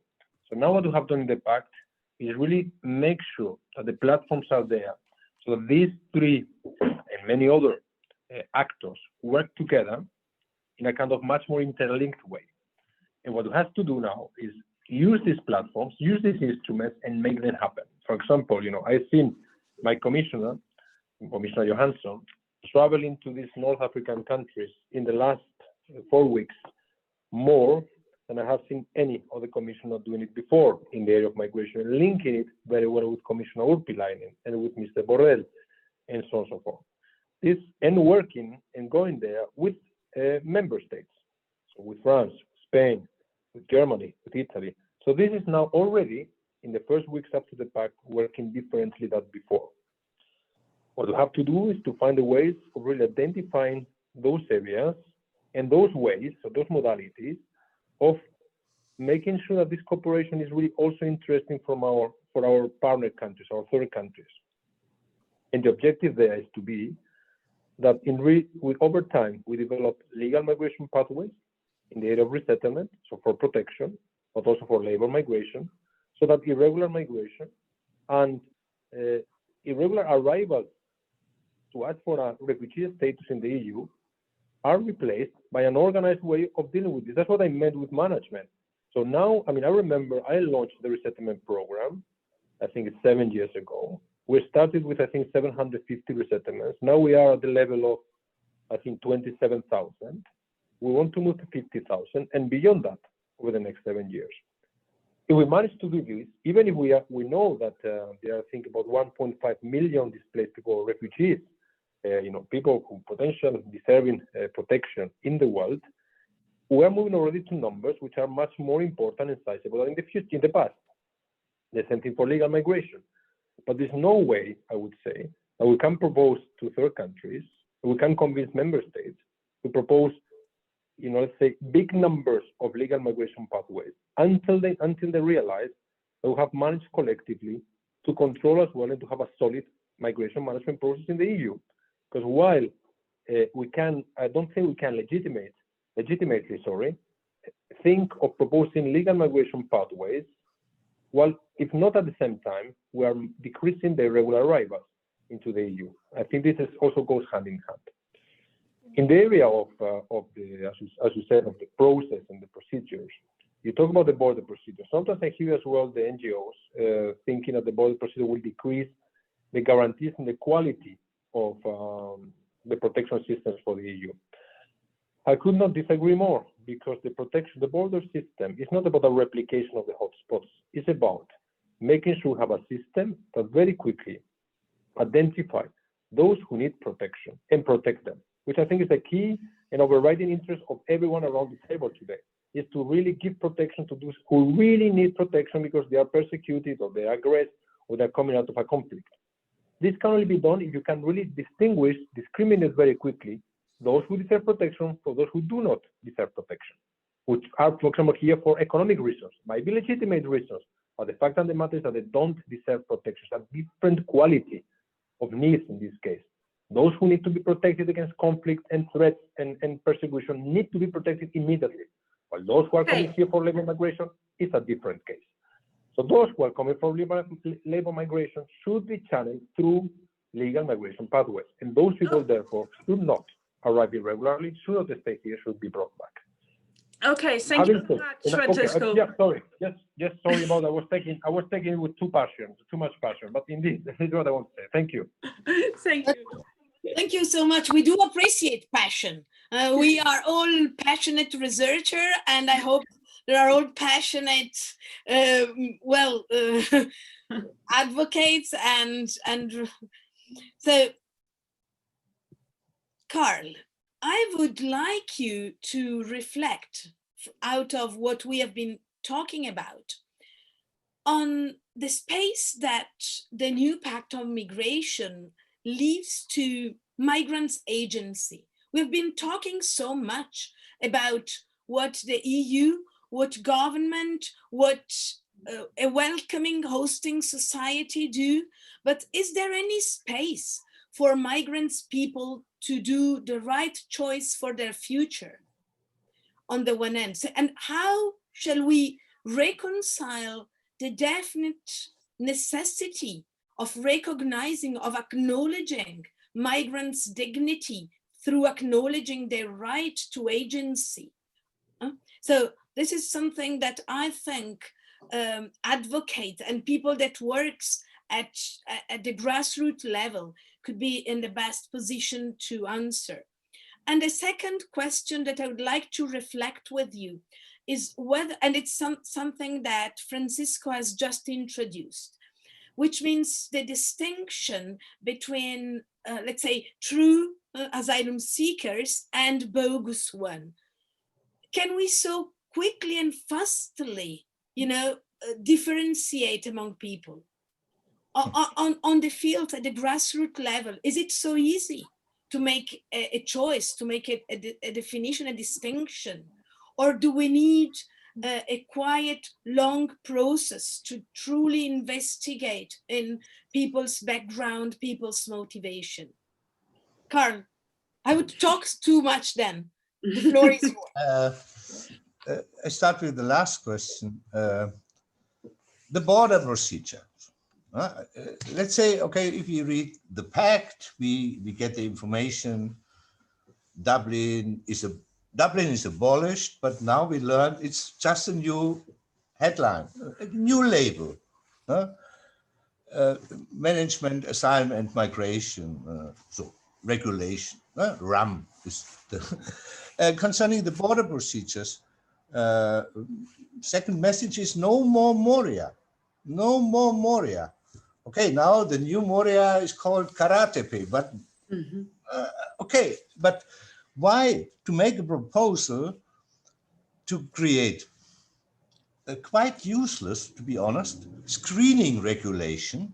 So now what we have done in the Pact is really make sure that the platforms are there, so that these 3 and many other actors work together in a kind of much more interlinked way. And what we have to do now is use these platforms, use these instruments, and make them happen. For example, I've seen my Commissioner Johansson, traveling to these North African countries in the last 4 weeks, more than I have seen any other commissioner doing it before in the area of migration, and linking it very well with Commissioner Urpilainen and with Mr. Borrell, and so on and so forth. This, and working and going there with member states, so with France, Spain, with Germany, with Italy. So this is now already, in the first weeks up to the Pact, working differently than before. What we have to do is to find the ways of really identifying those areas and those ways, or those modalities, of making sure that this cooperation is really also interesting for our partner countries, our third countries. And the objective there is to be that over time, we develop legal migration pathways in the area of resettlement, so for protection, but also for labor migration, so that irregular migration and irregular arrivals to ask for a refugee status in the EU are replaced by an organized way of dealing with this. That's what I meant with management. So now, I remember I launched the resettlement program, I think it's 7 years ago. We started with, I think, 750 resettlements. Now we are at the level of, I think, 27,000. We want to move to 50,000 and beyond that over the next 7 years. If we manage to do this, even if we know that there are, I think, about 1.5 million displaced people, refugees, people who potentially deserving protection in the world, we are moving already to numbers which are much more important and sizable than in the past. The same thing for legal migration. But there's no way, I would say, that we can propose to third countries, we can convince member states to propose, let's say, big numbers of legal migration pathways until they realize that we have managed collectively to control as well and to have a solid migration management process in the EU. Because while I don't think we can legitimately, think of proposing legal migration pathways, well, if not at the same time, we are decreasing the irregular arrivals into the EU. I think this also goes hand in hand. In the area of the, as you said, of the process and the procedures, you talk about the border procedure. Sometimes I hear as well the NGOs thinking that the border procedure will decrease the guarantees and the quality of the protection systems for the EU. I could not disagree more, because the border system is not about a replication of the hotspots. It's about making sure we have a system that very quickly identifies those who need protection and protect them, which I think is the key and overriding interest of everyone around the table today, is to really give protection to those who really need protection because they are persecuted or they are aggressed or they're coming out of a conflict. This can only be done if you can really discriminate very quickly those who deserve protection for those who do not deserve protection, which are, for example, here for economic reasons, might be legitimate reasons, but the fact of the matter is that they don't deserve protection, a different quality of needs in this case. Those who need to be protected against conflict and threats and persecution need to be protected immediately, while those who are coming here for labor migration is a different case. So those who are coming from labor migration should be channeled through legal migration pathways, and those people therefore should not arrive irregularly, should not stay here, should be brought back. Okay, thank you very much, Francisco. Sorry, sorry about that. I was taking it with too much passion, but indeed, this is what I want to say. Thank you. Thank you. Thank you so much. We do appreciate passion. We are all passionate researchers, and I hope there are all passionate, advocates, and so, Carl, I would like you to reflect out of what we have been talking about on the space that the new Pact on Migration leaves to migrants' agency. We've been talking so much about what the EU, what government, what a welcoming, hosting society do, but is there any space for migrants people to do the right choice for their future on the one end? And how shall we reconcile the definite necessity of recognizing, of acknowledging migrants' dignity through acknowledging their right to agency. So this is something that I think advocate and people that works at the grassroots level could be in the best position to answer. And the second question that I would like to reflect with you is whether, and it's something that Francisco has just introduced, which means the distinction between, let's say, true asylum seekers and bogus one. Can we so quickly and fastly, differentiate among people? On the field at the grassroots level, is it so easy to make a choice, to make a definition, a distinction? Or do we need a quiet, long process to truly investigate in people's background, people's motivation? Carl, I would talk too much then. The floor is yours. I start with the last question. The border procedure. Let's say, okay, if you read the Pact, we get the information. Dublin is abolished, but now we learn it's just a new headline, a new label. Management, asylum, and migration. So regulation. RAM is the concerning the border procedures. Second message is no more Moria. No more Moria. Okay, now the new Moria is called Karatepe, but okay, but why to make a proposal to create a quite useless, to be honest, screening regulation?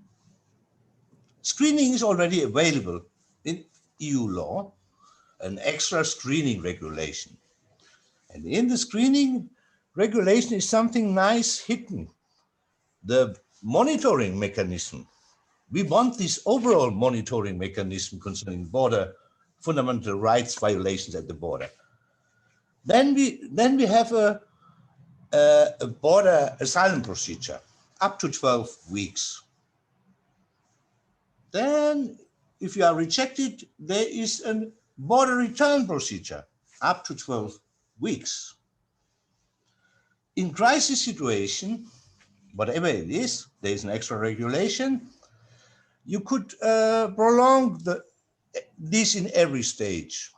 Screening is already available in EU law, an extra screening regulation. And in the screening regulation is something nice hidden. The monitoring mechanism. We want this overall monitoring mechanism concerning border fundamental rights violations at the border. Then we have a border asylum procedure up to 12 weeks. Then if you are rejected, there is a border return procedure up to 12 weeks. In crisis situation, whatever it is, there is an extra regulation. You could prolong this in every stage.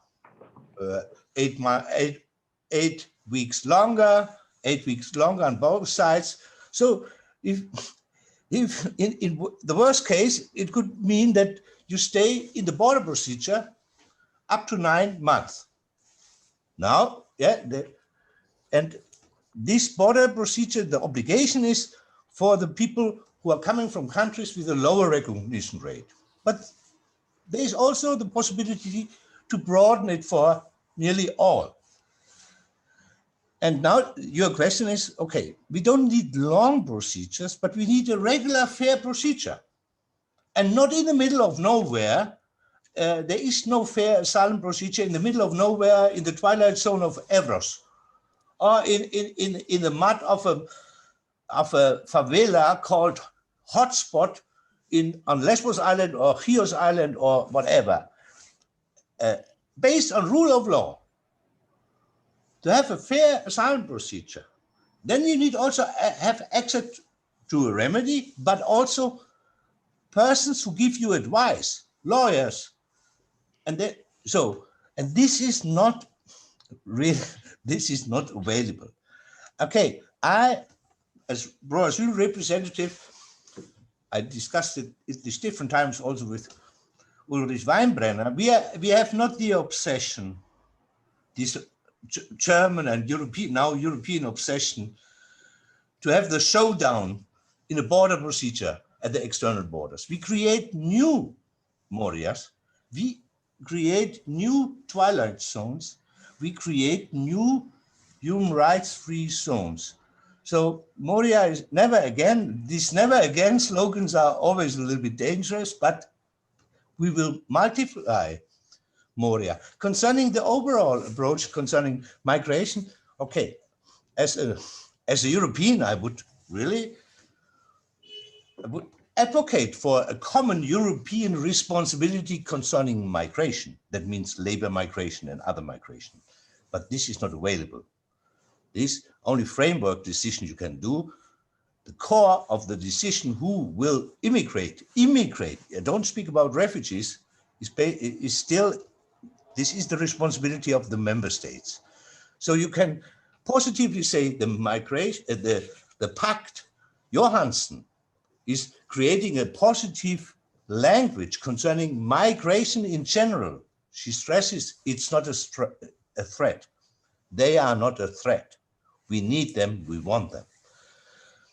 8 weeks longer, 8 weeks longer on both sides. So if in the worst case, it could mean that you stay in the border procedure up to 9 months. Now, and this border procedure, the obligation is for the people who are coming from countries with a lower recognition rate. But there is also the possibility to broaden it for nearly all. And now your question is, okay, we don't need long procedures, but we need a regular, fair procedure. And not in the middle of nowhere. There is no fair asylum procedure in the middle of nowhere in the twilight zone of Evros, or in the mud of a favela called hotspot on Lesbos Island or Chios Island or whatever. Based on rule of law, to have a fair asylum procedure, then you need also have access to a remedy, but also persons who give you advice, lawyers. And this is not really, this is not available. Okay, as Brazil representative, I discussed it these different times also with Ulrich Weinbrenner. We have not the obsession, this German and European obsession, to have the showdown in a border procedure at the external borders. We create new Morias. We create new twilight zones. We create new human rights-free zones. So Moria is never again, these never again slogans are always a little bit dangerous, but we will multiply Moria. Concerning the overall approach concerning migration, okay, as a European, I would advocate for a common European responsibility concerning migration. That means labor migration and other migration. But this is not available. This only framework decision you can do. The core of the decision who will immigrate, I don't speak about refugees, is still, this is the responsibility of the member states. So you can positively say the migration, the Pact, Johansson is creating a positive language concerning migration in general. She stresses it's not a threat. They are not a threat. We need them, we want them.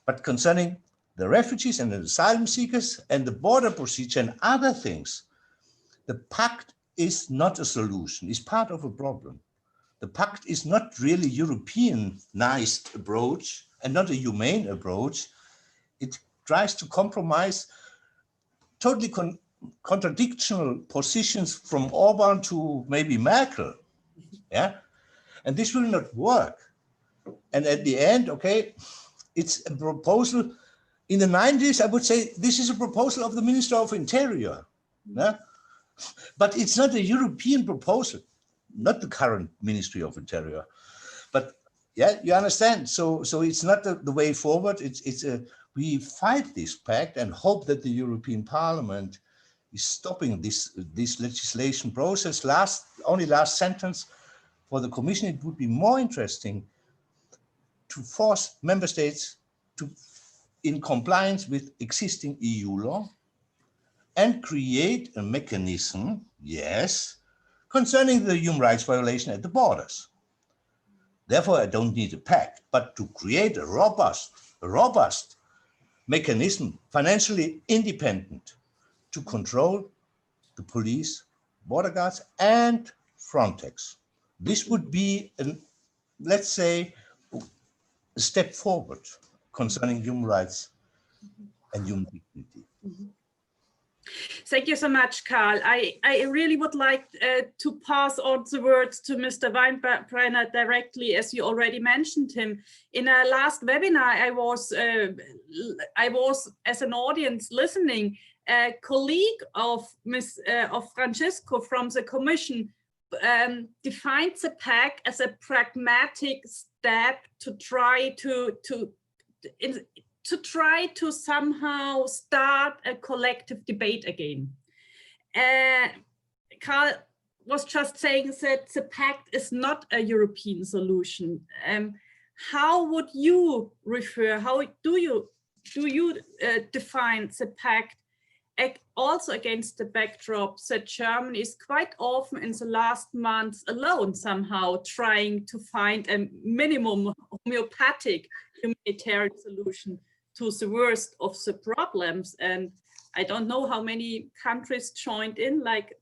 But concerning the refugees and the asylum seekers and the border procedure and other things, the Pact is not a solution, it's part of a problem. The Pact is not really Europeanized approach and not a humane approach. It tries to compromise totally contradictional positions from Orban to maybe Merkel. Yeah, and this will not work. And at the end, okay, it's a proposal. In the 90s, I would say this is a proposal of the Minister of Interior. Yeah? But it's not a European proposal, not the current Ministry of Interior. But yeah, you understand. So it's not the way forward. We fight this pact and hope that the European Parliament is stopping this legislation process. Last sentence for the Commission, it would be more interesting to force member states to in compliance with existing EU law and create a mechanism, yes, concerning the human rights violation at the borders. Therefore, I don't need a pact, but to create a robust mechanism, financially independent, to control the police, border guards, and Frontex. This would be, let's say, a step forward concerning human rights and human dignity. Thank you so much, Karl. I really would like to pass on the words to Mr. Weinbrenner directly, as you already mentioned him. In our last webinar, I was as an audience listening. A colleague of Francisco from the Commission defined the Pact as a pragmatic step to try to somehow start a collective debate again. Karl was just saying that the Pact is not a European solution. How would you refer? How do you define the Pact? Also against the backdrop that Germany is quite often in the last months alone somehow trying to find a minimum homeopathic humanitarian solution to the worst of the problems. And I don't know how many countries joined in, like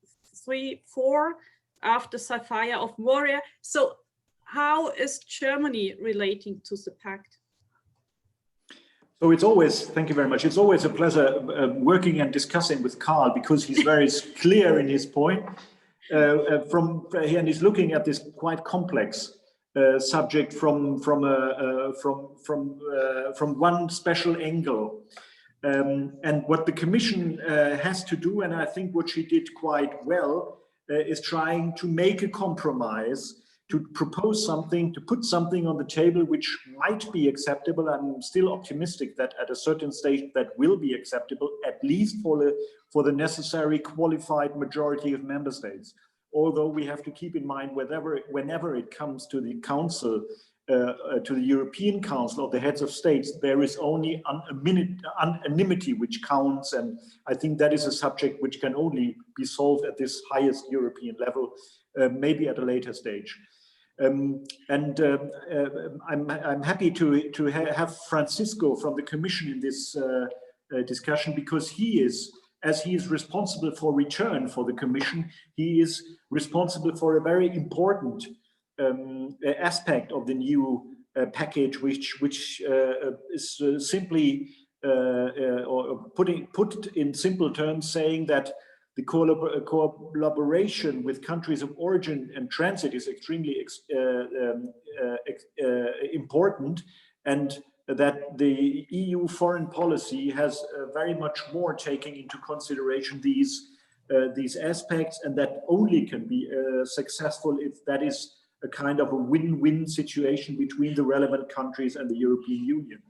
3, 4 after the fire of Moria. So how is Germany relating to the Pact? So it's always, thank you very much. It's always a pleasure working and discussing with Karl because he's very clear in his point. And he's looking at this quite complex subject from one special angle. And what the Commission has to do, and I think what she did quite well, is trying to make a compromise, to propose something, to put something on the table which might be acceptable. I'm still optimistic that at a certain stage that will be acceptable, at least for the necessary qualified majority of member states. Although we have to keep in mind whenever it comes to the Council, to the European Council or the heads of states, there is only unanimity which counts. And I think that is a subject which can only be solved at this highest European level, maybe at a later stage. I'm happy to have Francisco from the Commission in this discussion, because he is, as he is responsible for return for the Commission, he is responsible for a very important aspect of the new package, which is simply or put in simple terms, saying that the collaboration with countries of origin and transit is extremely important, and that the EU foreign policy has very much more taking into consideration these aspects, and that only can be successful if that is a kind of a win-win situation between the relevant countries and the European Union.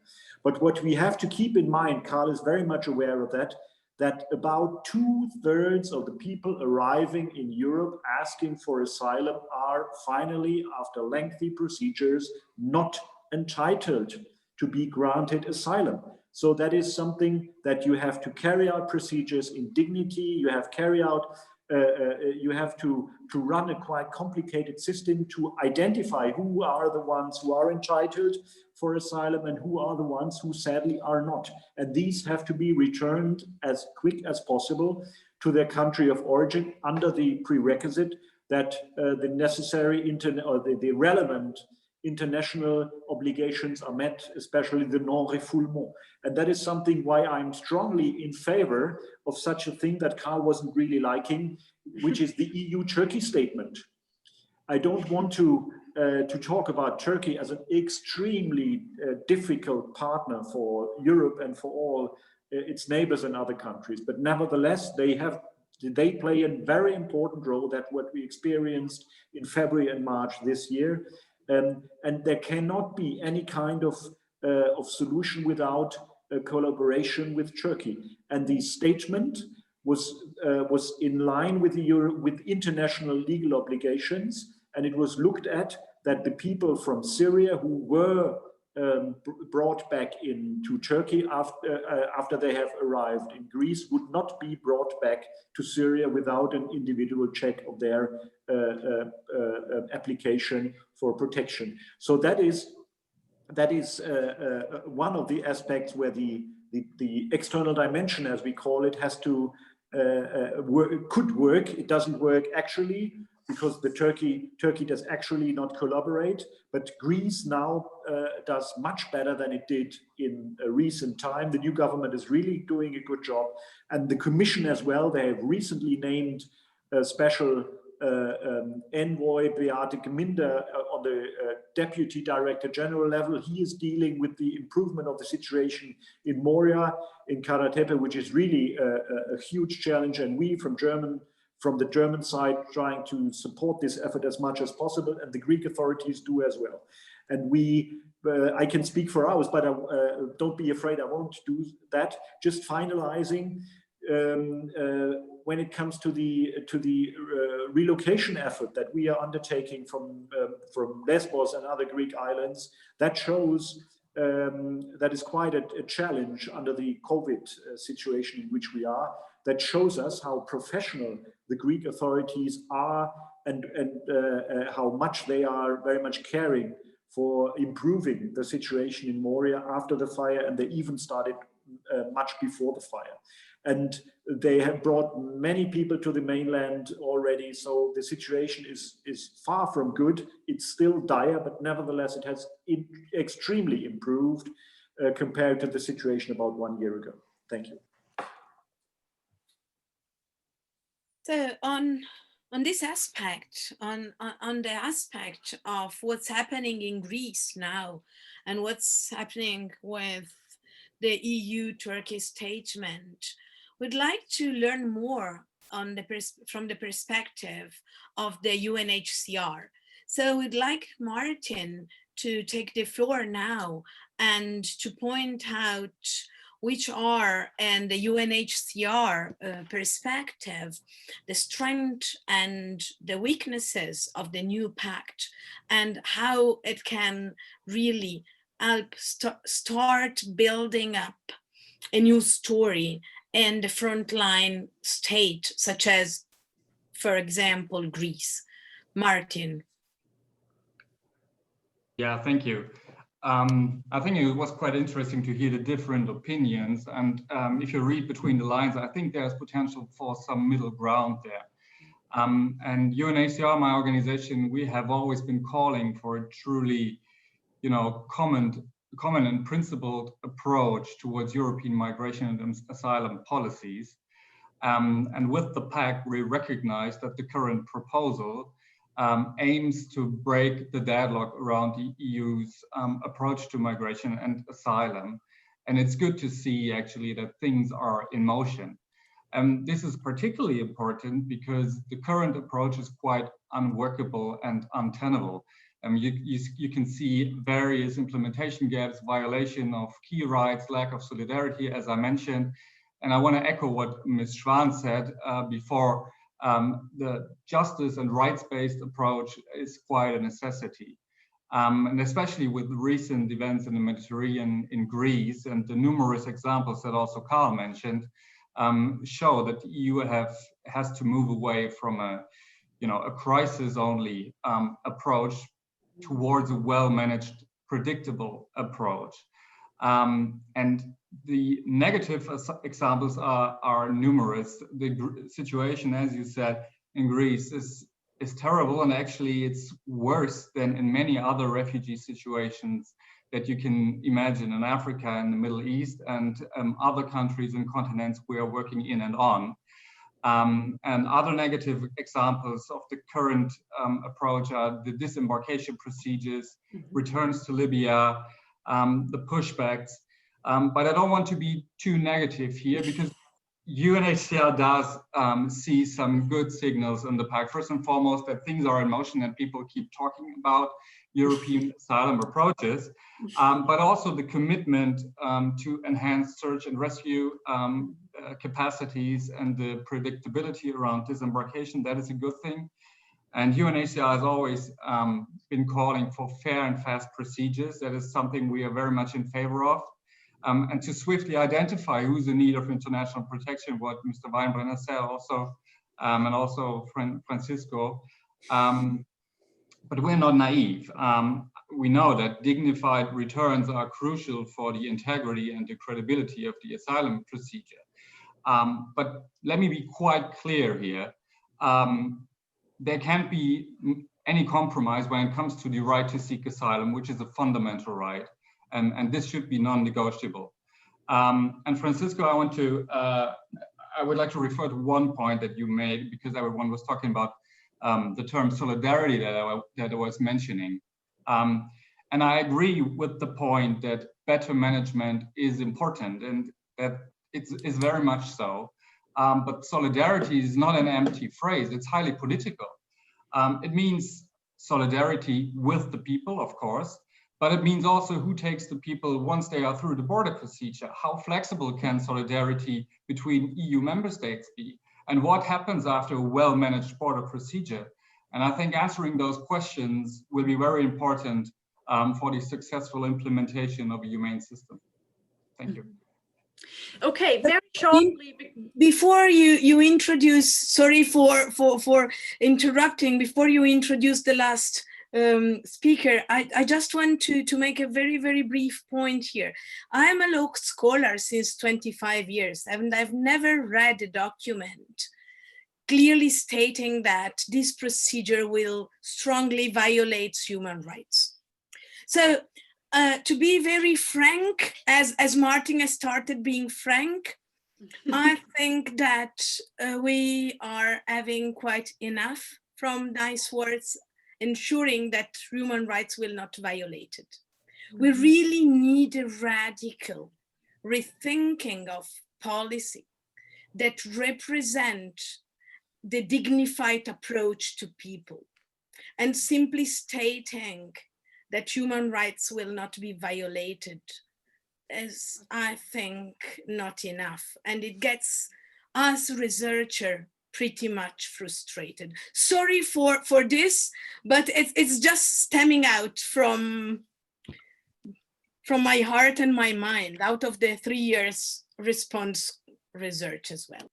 But what we have to keep in mind, Carl is very much aware of that about 2/3 of the people arriving in Europe asking for asylum are finally, after lengthy procedures, not entitled to be granted asylum. So that is something that you have to carry out procedures in dignity. You have you have to run a quite complicated system to identify who are the ones who are entitled for asylum and who are the ones who sadly are not. And these have to be returned as quick as possible to their country of origin under the prerequisite that the necessary the relevant international obligations are met, especially the non-refoulement. And that is something why I'm strongly in favor of such a thing that Carl wasn't really liking, which is the EU-Turkey statement. I don't want to talk about Turkey as an extremely difficult partner for Europe and for all its neighbors and other countries, but nevertheless, they play a very important role. That what we experienced in February and March this year. And there cannot be any kind of solution without collaboration with Turkey. And the statement was in line with international legal obligations, and it was looked at that the people from Syria who were brought back into Turkey after they have arrived in Greece would not be brought back to Syria without an individual check of their application for protection. So that is one of the aspects where the external dimension, as we call it, has to could work. It doesn't work actually, because the Turkey does actually not collaborate, but Greece now does much better than it did in a recent time. The new government is really doing a good job, and the Commission as well. They have recently named a special envoy, Beate Gminder, on the Deputy Director General level. He is dealing with the improvement of the situation in Moria, in Karatepe, which is really a huge challenge, and we from the German side trying to support this effort as much as possible, and the Greek authorities do as well. And I can speak for hours, but don't be afraid, I won't do that. Just finalizing, when it comes to the relocation effort that we are undertaking from Lesbos and other Greek islands, that shows that is quite a challenge under the COVID situation in which we are. That shows us how professional the Greek authorities are, and how much they are very much caring for improving the situation in Moria after the fire, and they even started much before the fire. And they have brought many people to the mainland already, so the situation is far from good. It's still dire, but nevertheless it has extremely improved compared to the situation about 1 year ago. Thank you. So on this aspect, on the aspect of what's happening in Greece now and what's happening with the EU-Turkey statement, we'd like to learn more on from the perspective of the UNHCR. So we'd like Martin to take the floor now and to point out which are, in the UNHCR perspective, the strength and the weaknesses of the new pact, and how it can really help start building up a new story in the frontline state, such as, for example, Greece. Martin. Yeah, thank you. I think it was quite interesting to hear the different opinions, and if you read between the lines, I think there's potential for some middle ground there. And UNHCR, my organization, we have always been calling for a truly, common and principled approach towards European migration and asylum policies. And with the Pact, we recognize that the current proposal aims to break the deadlock around the EU's approach to migration and asylum. And it's good to see actually that things are in motion. This is particularly important because the current approach is quite unworkable and untenable. You can see various implementation gaps, violation of key rights, lack of solidarity, as I mentioned. And I want to echo what Ms. Schwan said before. The justice and rights-based approach is quite a necessity. And especially with recent events in the Mediterranean, in Greece, and the numerous examples that also Carl mentioned, show that the EU has to move away from a crisis-only approach towards a well-managed, predictable approach. And the negative examples are numerous. The situation, as you said, in Greece is terrible, and actually it's worse than in many other refugee situations that you can imagine in Africa and the Middle East and other countries and continents we are working in and on. And other negative examples of the current approach are the disembarkation procedures, returns to Libya, the pushbacks. But I don't want to be too negative here because UNHCR does see some good signals in the Pact. First and foremost, that things are in motion and people keep talking about European asylum approaches, but also the commitment to enhance search and rescue capacities and the predictability around disembarkation. That is a good thing. And UNHCR has always been calling for fair and fast procedures. That is something we are very much in favor of. And to swiftly identify who's in need of international protection, what Mr. Weinbrenner said also, and also Francisco. But we're not naive. We know that dignified returns are crucial for the integrity and the credibility of the asylum procedure. But let me be quite clear here. There can't be any compromise when it comes to the right to seek asylum, which is a fundamental right. And this should be non-negotiable. And Francisco, I would like to refer to one point that you made because everyone was talking about the term solidarity that I was mentioning. And I agree with the point that better management is important and that it's very much so. But solidarity is not an empty phrase, it's highly political. It means solidarity with the people, of course, but it means also who takes the people once they are through the border procedure. How flexible can solidarity between EU member states be? And what happens after a well-managed border procedure? And I think answering those questions will be very important for the successful implementation of a humane system. Thank you. Okay, very shortly. Before you introduce, sorry for interrupting, before you introduce the last speaker, I just want to make a very, very brief point here. I'm a law scholar since 25 years, and I've never read a document clearly stating that this procedure will strongly violate human rights. So to be very frank, as Martin has started being frank, I think that we are having quite enough from nice words ensuring that human rights will not be violated. We really need a radical rethinking of policy that represent the dignified approach to people, and simply stating that human rights will not be violated is, I think, not enough. And it gets us researchers pretty much frustrated. Sorry for this, but it's just stemming out from my heart and my mind, out of the 3 years response research as well.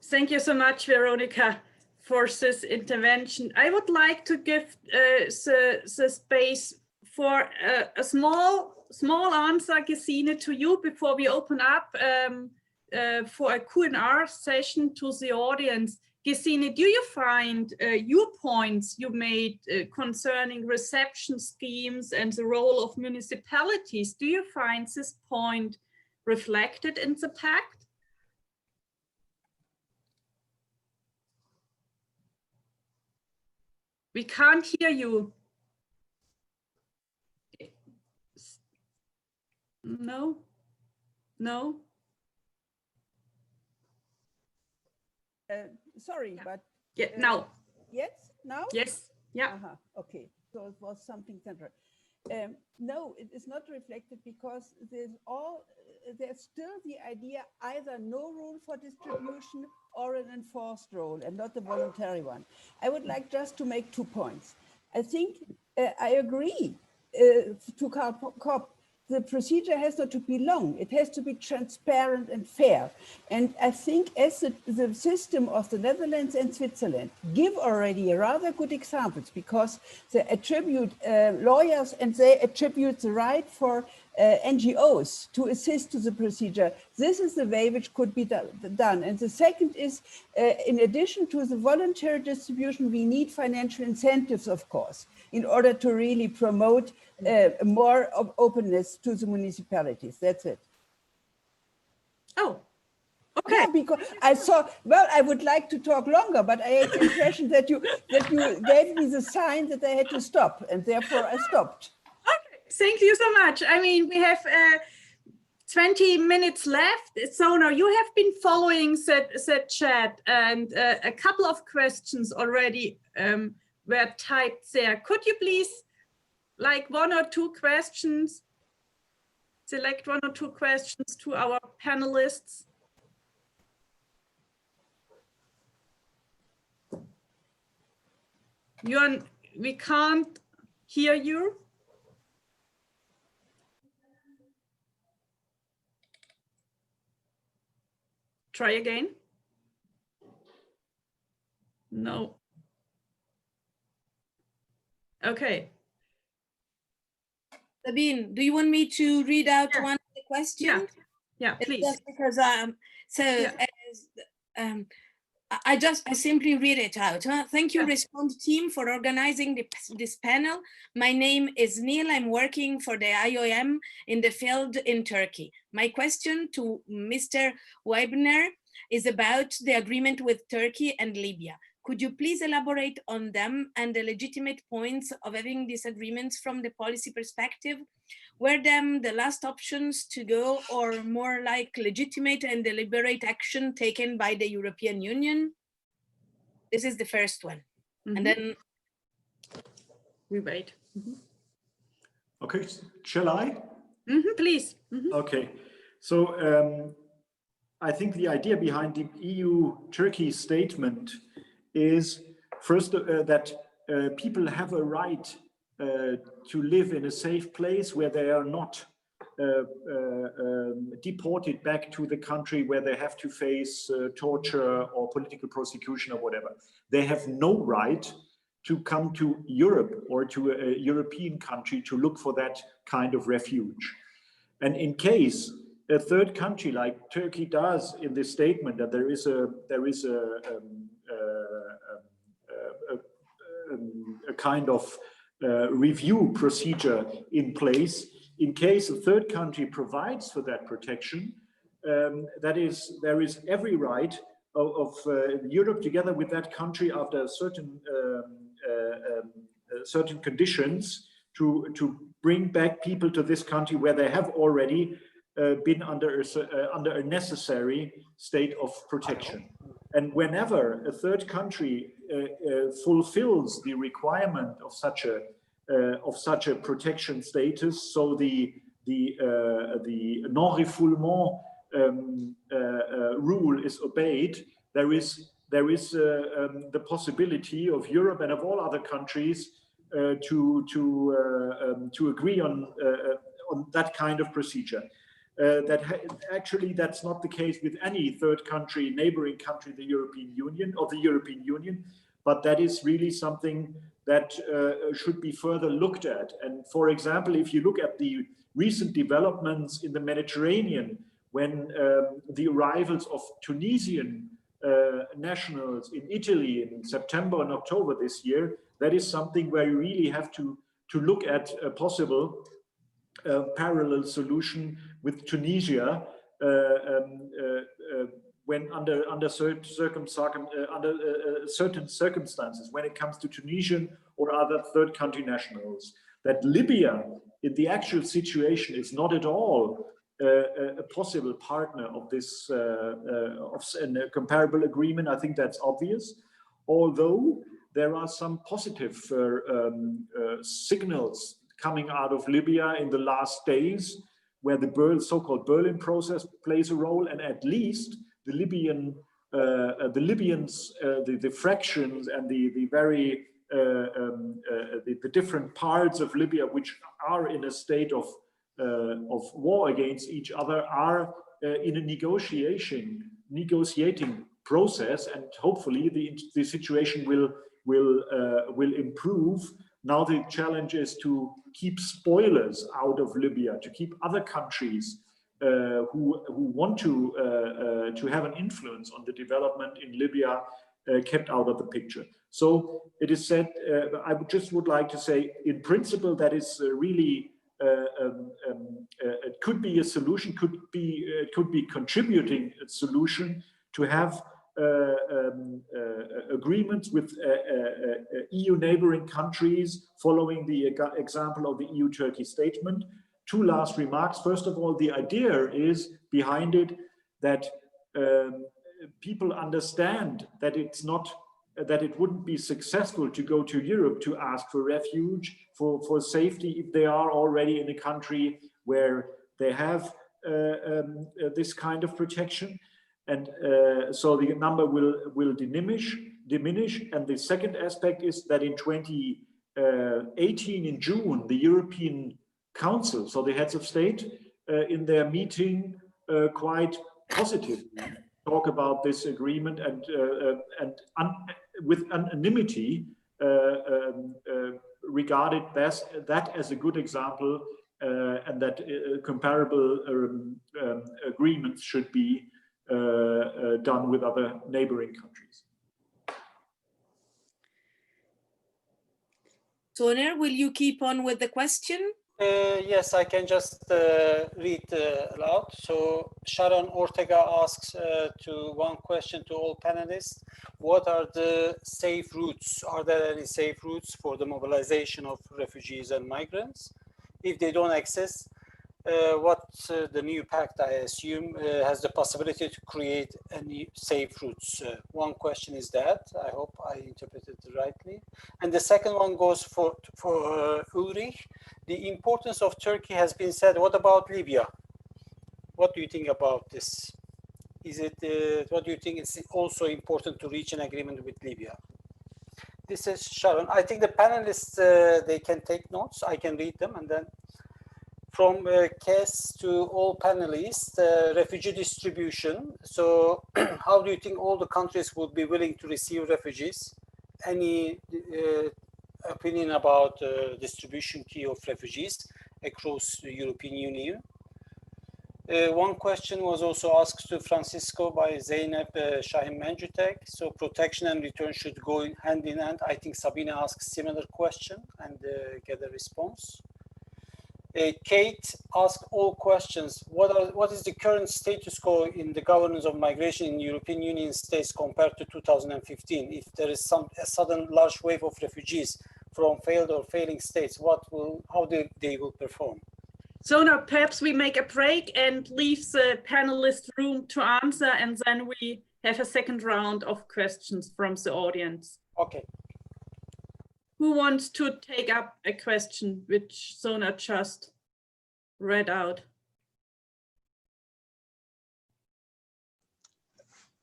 Thank you so much, Veronica, for this intervention. I would like to give the space for a small answer, Gesine, to you before we open up for a Q&A session to the audience. Gesine, do you find your points you made concerning reception schemes and the role of municipalities, do you find this point reflected in the Pact? We can't hear you. No, no. Sorry, but Yeah, now. yes, now? Yes, yeah. Okay, so it was something central. No, it is not reflected because there's still the idea either no rule for distribution or an enforced rule and not the voluntary one. I would like just to make 2 points. I think I agree to Karl Kopp. The procedure has not to be long. It has to be transparent and fair. And I think as the system of the Netherlands and Switzerland give already rather good examples because they attribute lawyers and they attribute the right for NGOs to assist to the procedure. This is the way which could be done. And the second is, in addition to the voluntary distribution, we need financial incentives, of course, in order to really promote more openness to the municipalities. That's it. Oh, okay. Yeah, because I saw, well, I would like to talk longer, but I had the impression that you gave me the sign that I had to stop, and therefore I stopped. Okay, thank you so much. I mean, we have 20 minutes left. So now you have been following that chat, and a couple of questions already were typed there. Could you please, like 1 or 2 questions, select 1 or 2 questions to our panelists? Jörn, we can't hear you. Try again. No. Okay. Sabine, do you want me to read out one of the questions? Yeah, please. Just because I simply read it out. Thank you, Respond team, for organizing this panel. My name is Neil. I'm working for the IOM in the field in Turkey. My question to Mr. Weibner is about the agreement with Turkey and Libya. Could you please elaborate on them and the legitimate points of having these agreements from the policy perspective? Were them the last options to go, or more like legitimate and deliberate action taken by the European Union? This is the first one. And then we wait. Okay, shall I? Please. Okay, so I think the idea behind the EU-Turkey statement is first that people have a right to live in a safe place where they are not deported back to the country where they have to face torture or political prosecution or whatever. They have no right to come to Europe or to a European country to look for that kind of refuge. And in case a third country like Turkey does in this statement that there is a kind of review procedure in place, in case a third country provides for that protection, there is every right of Europe, together with that country, after certain conditions, to bring back people to this country where they have already been under a necessary state of protection. And whenever a third country fulfills the requirement of such a protection status, so the non-refoulement rule is obeyed, there is the possibility of Europe and of all other countries to agree on that kind of procedure. Actually, that's not the case with any third country, neighboring country, the European Union, but that is really something that should be further looked at. And for example, if you look at the recent developments in the Mediterranean, when the arrivals of Tunisian nationals in Italy in September and October this year, that is something where you really have to look at a possible parallel solution with Tunisia when under certain circumstances, when it comes to Tunisian or other third country nationals. That Libya, in the actual situation, is not at all a possible partner of this of a comparable agreement. I think that's obvious. Although there are some positive signals coming out of Libya in the last days, where the so-called Berlin process plays a role, and at least the Libyan, the fractions and the very the different parts of Libya which are in a state of war against each other are in a negotiating process, and hopefully the situation will improve. Now the challenge is to keep spoilers out of Libya, to keep other countries who want to have an influence on the development in Libya kept out of the picture. So it is said, I would like to say, in principle, that is really it could be a solution, could be contributing a solution to have agreements with EU neighboring countries following the example of the EU-Turkey statement. Two last remarks. First of all, the idea is behind it that people understand that it's not, that it wouldn't be successful to go to Europe to ask for refuge, for safety, if they are already in a country where they have this kind of protection. And so the number will diminish. And the second aspect is that in 2018, in June, the European Council, so the heads of state, in their meeting, quite positively talk about this agreement, and with anonymity regarded that as a good example, and that comparable agreements should be done with other neighboring countries. Soner, will you keep on with the question? Yes, I can just read aloud. So Sharon Ortega asks one question to all panelists. What are the safe routes? Are there any safe routes for the mobilization of refugees and migrants? If they don't exist, what the new pact, I assume, has the possibility to create any safe routes? One question is that. I hope I interpreted it rightly. And the second one goes for Ulrich. The importance of Turkey has been said. What about Libya? What do you think about this? Is it, what do you think is also important to reach an agreement with Libya? This is Sharon. I think the panelists, they can take notes. I can read them, and then from Kes to all panelists, refugee distribution. So how do you think all the countries would be willing to receive refugees? Any opinion about distribution key of refugees across the European Union? One question was also asked to Francisco by Zeynep Shahin Menjutek. So protection and return should go hand in hand. I think Sabina asked similar question and get a response. Kate asked all questions. What is the current status quo in the governance of migration in European Union states compared to 2015? If there is a sudden large wave of refugees from failed or failing states, how they will perform? So now perhaps we make a break and leave the panelists room to answer, and then we have a second round of questions from the audience. Okay. Who wants to take up a question which Sona just read out?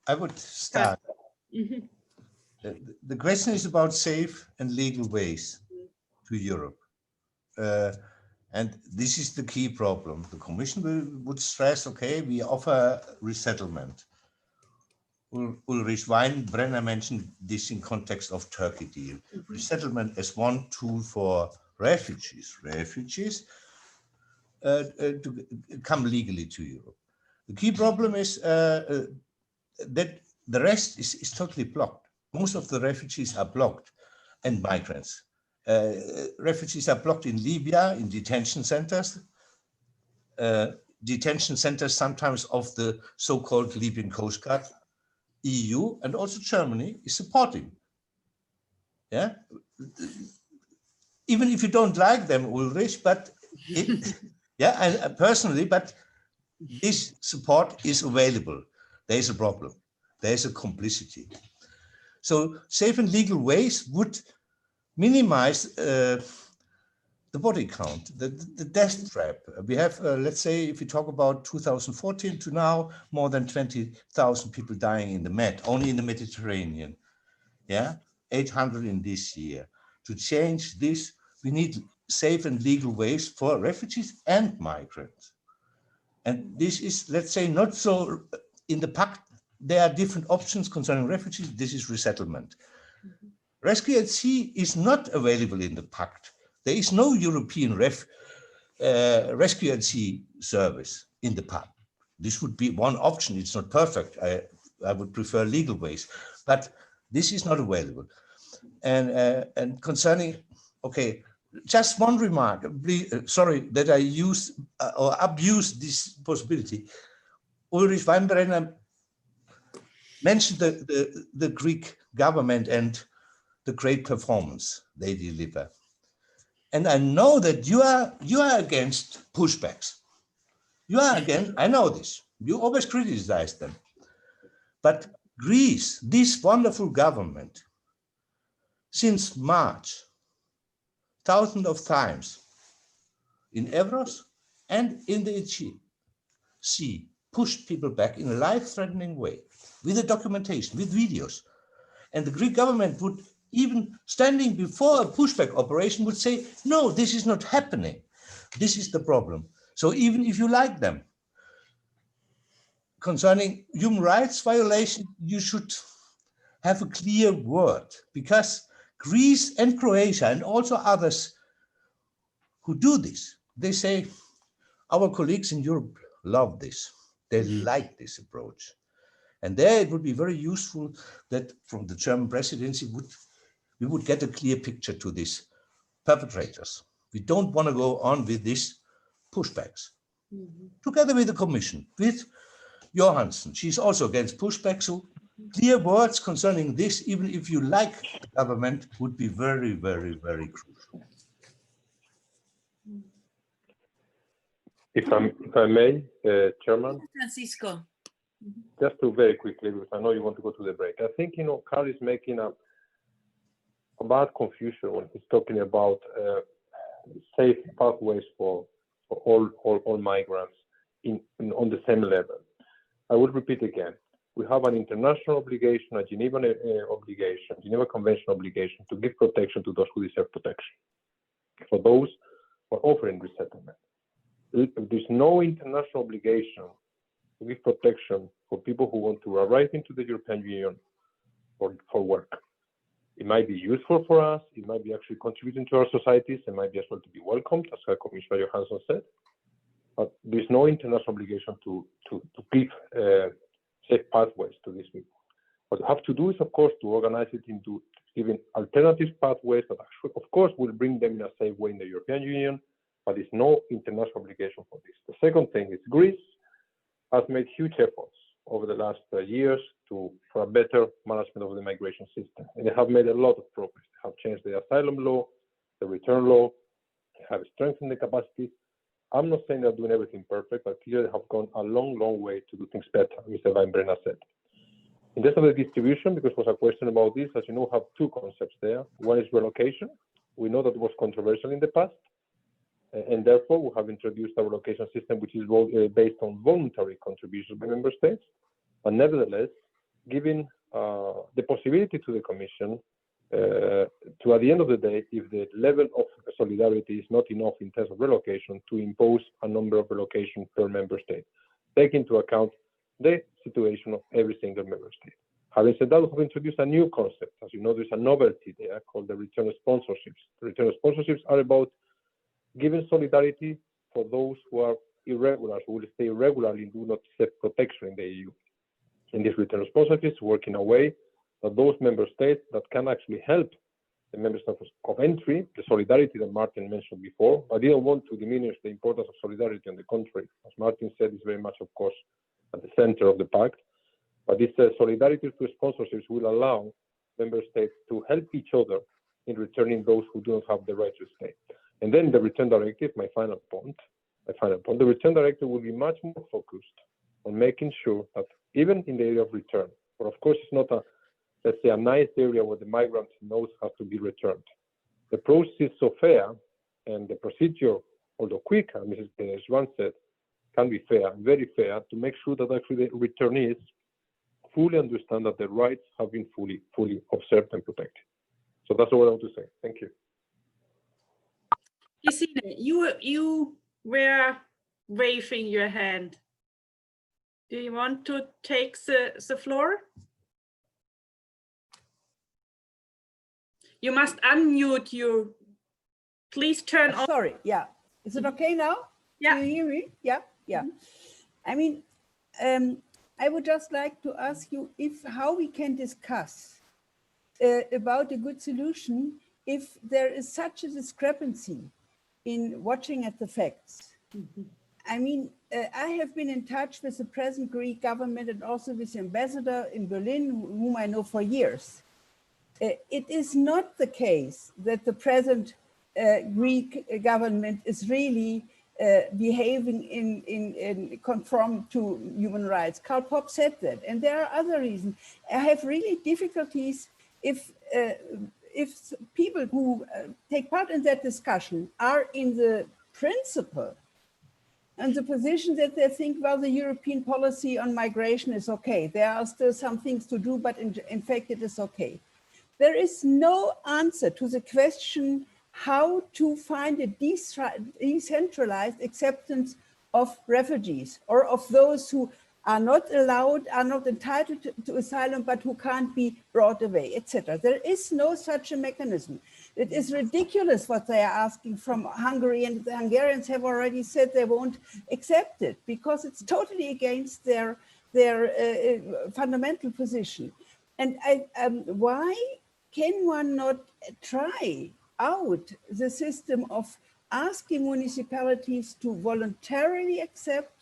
I would start. Mm-hmm. The question is about safe and legal ways to Europe. And this is the key problem. The Commission would stress, okay, we offer resettlement. Ulrich Weinbrenner mentioned this in context of Turkey deal. Mm-hmm. Resettlement as one tool for refugees to come legally to Europe. The key problem is that the rest is totally blocked. Most of the refugees are blocked, and migrants. Refugees are blocked in Libya, in detention centers. Detention centers sometimes of the so-called Libyan Coast Guard. EU and also Germany is supporting. Yeah, even if you don't like them, Ulrich, but yeah, and personally, but this support is available. There is a problem. There is a complicity. So safe and legal ways would minimize the body count, the death trap. We have, let's say, if we talk about 2014 to now, more than 20,000 people dying in the Med, only in the Mediterranean. Yeah, 800 in this year. To change this, we need safe and legal ways for refugees and migrants. And this is, let's say, not so in the Pact. There are different options concerning refugees. This is resettlement. Rescue at sea is not available in the Pact. There is no European rescue at sea service in the Pact. This would be one option. It's not perfect. I would prefer legal ways, but this is not available. And concerning, okay, just one remark. Sorry that I use or abuse this possibility. Ulrich Weinbrenner mentioned the Greek government and the great performance they deliver. And I know that you are against pushbacks. You are against, I know this. You always criticize them. But Greece, this wonderful government, since March, thousands of times in Evros and in the Aegean Sea, pushed people back in a life-threatening way with the documentation, with videos. And the Greek government would, even standing before a pushback operation, would say, no, this is not happening. This is the problem. So even if you like them, concerning human rights violation, you should have a clear word, because Greece and Croatia and also others who do this, they say, our colleagues in Europe love this. They like this approach. And there it would be very useful that from the German presidency, we would get a clear picture to these perpetrators. We don't want to go on with these pushbacks. Together with the Commission, with Johansson, she's also against pushbacks. So clear words concerning this, even if you like the government, would be very, very, very crucial. If I may, Chairman. Francisco. Just to very quickly, because I know you want to go to the break. I think, Carl is making a bad confusion when he's talking about safe pathways for all migrants on the same level. I will repeat again. We have an international obligation, a Geneva obligation, Geneva Convention obligation to give protection to those who deserve protection. For those who are offering resettlement. There's no international obligation to give protection for people who want to arrive into the European Union for work. It might be useful for us, it might be actually contributing to our societies, it might be as well to be welcomed, as Commissioner Johansson said, but there's no international obligation to give safe pathways to these people. What you have to do is, of course, to organize it into giving alternative pathways that actually, of course, will bring them in a safe way in the European Union, but there's no international obligation for this. The second thing is Greece has made huge efforts over the last years for a better management of the migration system. And they have made a lot of progress. They have changed the asylum law, the return law, they have strengthened the capacity. I'm not saying they're doing everything perfect, but clearly they have gone a long, long way to do things better, Mr. Weinbrenner said. In terms of the distribution, because there was a question about this, as you know, we have two concepts there. One is relocation. We know that it was controversial in the past. And therefore, we have introduced a relocation system which is based on voluntary contributions by member states, but nevertheless, giving the possibility to the Commission to, at the end of the day, if the level of solidarity is not enough in terms of relocation, to impose a number of relocations per member state, take into account the situation of every single member state. Having said that, we have introduced a new concept. As you know, there's a novelty there called the return sponsorships. The return sponsorships are about giving solidarity for those who are irregular, who will stay irregularly and do not seek protection in the EU. In these return sponsorships, work in a way that those member states that can actually help the member states of entry, the solidarity that Martin mentioned before. I didn't want to diminish the importance of solidarity on the contrary. As Martin said, it's very much, of course, at the center of the Pact. But this solidarity through sponsorships will allow member states to help each other in returning those who do not have the right to stay. And then the return directive, my final point, the return directive will be much more focused on making sure that even in the area of return, or of course it's not a, let's say, a nice area where the migrant knows has to be returned. The process is so fair, and the procedure, although quick, as Mrs. Swan said, can be fair, very fair, to make sure that actually the returnees fully understand that their rights have been fully observed and protected. So that's all I want to say. Thank you. Gesine, you were waving your hand. Do you want to take the floor? You must unmute you. Please turn on. Sorry, yeah. Is it okay now? Yeah. Do you hear me? Yeah, yeah. I mean, I would just like to ask you how we can discuss about a good solution if there is such a discrepancy in watching at the facts. I mean, I have been in touch with the present Greek government and also with the ambassador in Berlin, whom I know for years. It is not the case that the present Greek government is really behaving in conform to human rights. Karl Popper said that, and there are other reasons. I have really difficulties if people who take part in that discussion are in the principle and the position that they think, well, the European policy on migration is okay. There are still some things to do, but in fact, it is okay. There is no answer to the question how to find a decentralized acceptance of refugees or of those who are not allowed, are not entitled to asylum, but who can't be brought away, etc. There is no such a mechanism. It is ridiculous what they are asking from Hungary, and the Hungarians have already said they won't accept it because it's totally against their fundamental position. And why can one not try out the system of asking municipalities to voluntarily accept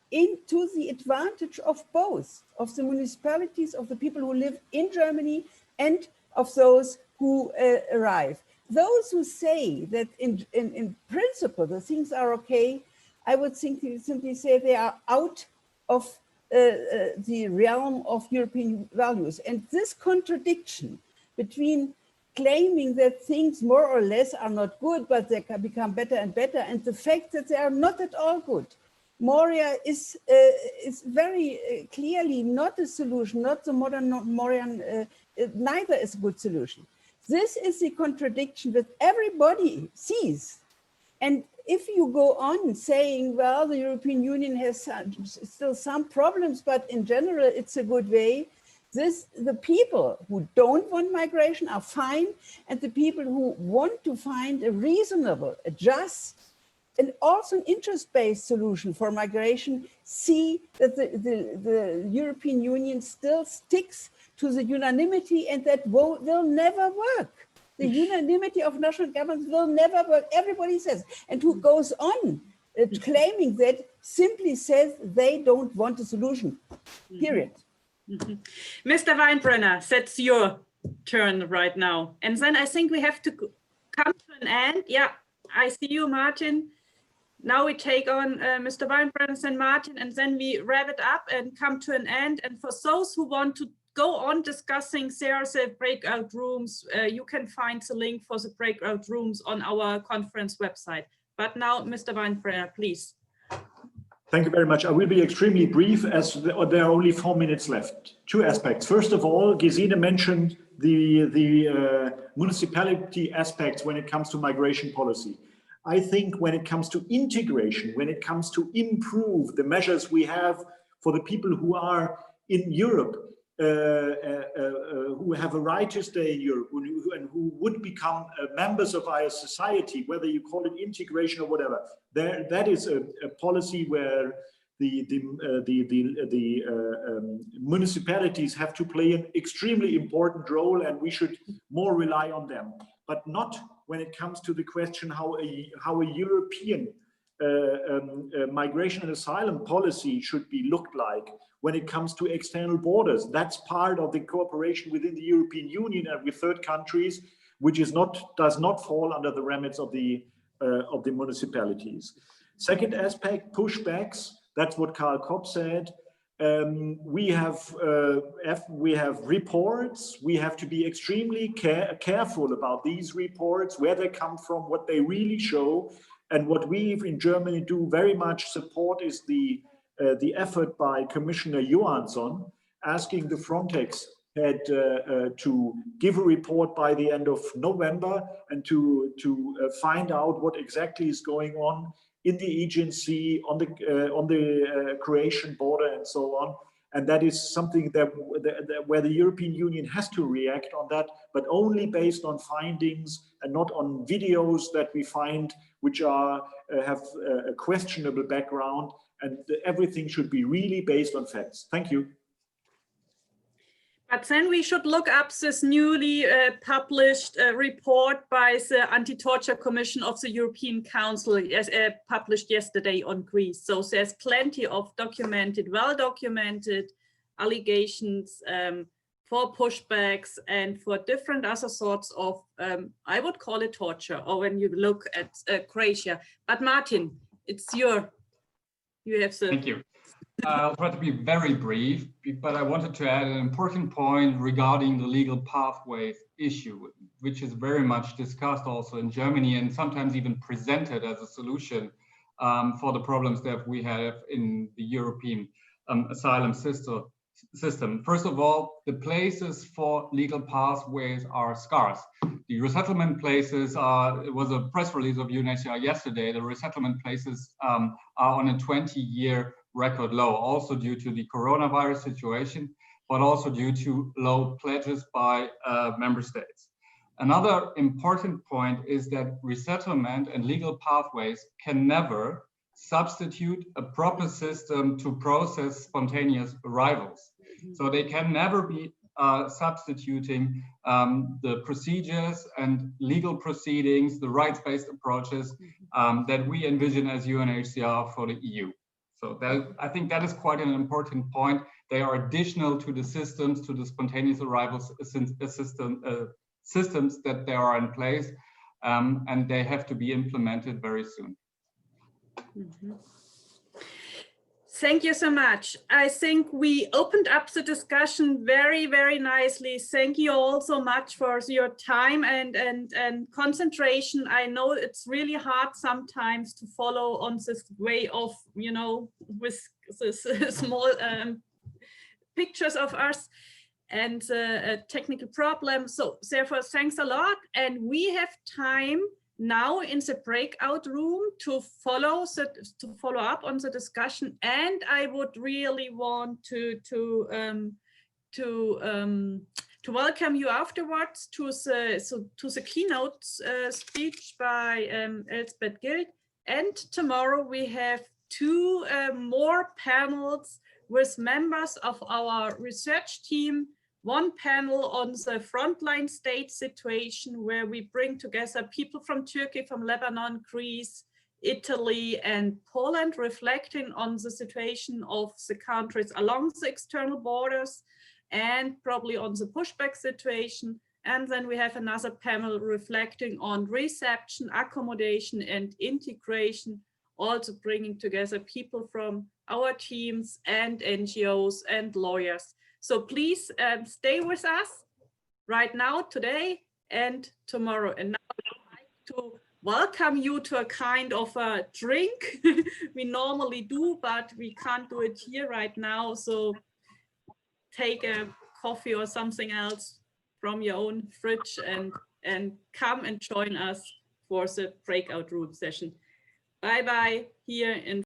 into the advantage of both, of the municipalities, of the people who live in Germany and of those who arrive. Those who say that in principle the things are okay, I would simply say they are out of the realm of European values. And this contradiction between claiming that things more or less are not good, but they can become better and better, and the fact that they are not at all good. Moria is very clearly not a solution, not the modern Morian, neither is a good solution. This is the contradiction that everybody sees. And if you go on saying, well, the European Union has still some problems, but in general, it's a good way, the people who don't want migration are fine, and the people who want to find a reasonable, a just, and also an interest-based solution for migration see that the European Union still sticks to the unanimity, and that will never work. The unanimity of national governments will never work, everybody says. And who goes on claiming that simply says they don't want a solution, period. Mr. Weinbrenner, that's your turn right now. And then I think we have to come to an end. Yeah, I see you, Martin. Now we take on Mr. Weinbrenner and Martin, and then we wrap it up and come to an end. And for those who want to go on discussing, there's a breakout rooms. You can find the link for the breakout rooms on our conference website. But now, Mr. Weinbrenner, please. Thank you very much. I will be extremely brief as there are only 4 minutes left. Two aspects. First of all, Gesine mentioned the municipality aspects when it comes to migration policy. I think when it comes to integration, when it comes to improve the measures we have for the people who are in Europe, who have a right to stay in Europe and who would become members of our society, whether you call it integration or whatever, that is a policy where the municipalities have to play an extremely important role, and we should more rely on them, but not when it comes to the question how a European migration and asylum policy should be looked like when it comes to external borders. That's part of the cooperation within the European Union and with third countries, which does not fall under the remits of the municipalities. Second aspect, pushbacks. That's what Karl Kopp said. We have reports. We have to be extremely careful about these reports, where they come from, what they really show. And what we in Germany do very much support is the effort by Commissioner Johansson, asking the Frontex head to give a report by the end of November and to find out what exactly is going on in the agency, on the Croatian border and so on. And that is something where the European Union has to react on that, but only based on findings and not on videos that we find which have a questionable background, and everything should be really based on facts. Thank you. But then we should look up this newly published report by the Anti-Torture Commission of the European Council, published yesterday on Greece. So there's plenty of well-documented allegations for pushbacks and for different other sorts of, I would call it torture, or when you look at Croatia. But Martin, you have the... Thank you. I'll try to be very brief, but I wanted to add an important point regarding the legal pathways issue, which is very much discussed also in Germany and sometimes even presented as a solution for the problems that we have in the European asylum system. First of all, the places for legal pathways are scarce. The resettlement places it was a press release of UNHCR yesterday, the resettlement places are on a 20-year record low, also due to the coronavirus situation, but also due to low pledges by member states. Another important point is that resettlement and legal pathways can never substitute a proper system to process spontaneous arrivals. So they can never be substituting the procedures and legal proceedings, the rights-based approaches that we envision as UNHCR for the EU. So I think that is quite an important point. They are additional to the systems, to the spontaneous arrivals systems that they are in place, and they have to be implemented very soon. Mm-hmm. Thank you so much. I think we opened up the discussion very, very nicely. Thank you all so much for your time and concentration. I know it's really hard sometimes to follow on this way of, with this small pictures of us and technical problems. So therefore, thanks a lot. And we have time now in the breakout room to follow up on the discussion, and I would really want to welcome you afterwards to the keynote speech by Elsbeth Gild. And tomorrow we have two more panels with members of our research team. One panel on the frontline state situation, where we bring together people from Turkey, from Lebanon, Greece, Italy, and Poland, reflecting on the situation of the countries along the external borders and probably on the pushback situation. And then we have another panel reflecting on reception, accommodation, and integration, also bringing together people from our teams and NGOs and lawyers. So please stay with us right now, today and tomorrow. And now I'd like to welcome you to a kind of a drink. We normally do, but we can't do it here right now. So take a coffee or something else from your own fridge and come and join us for the breakout room session. Bye-bye here in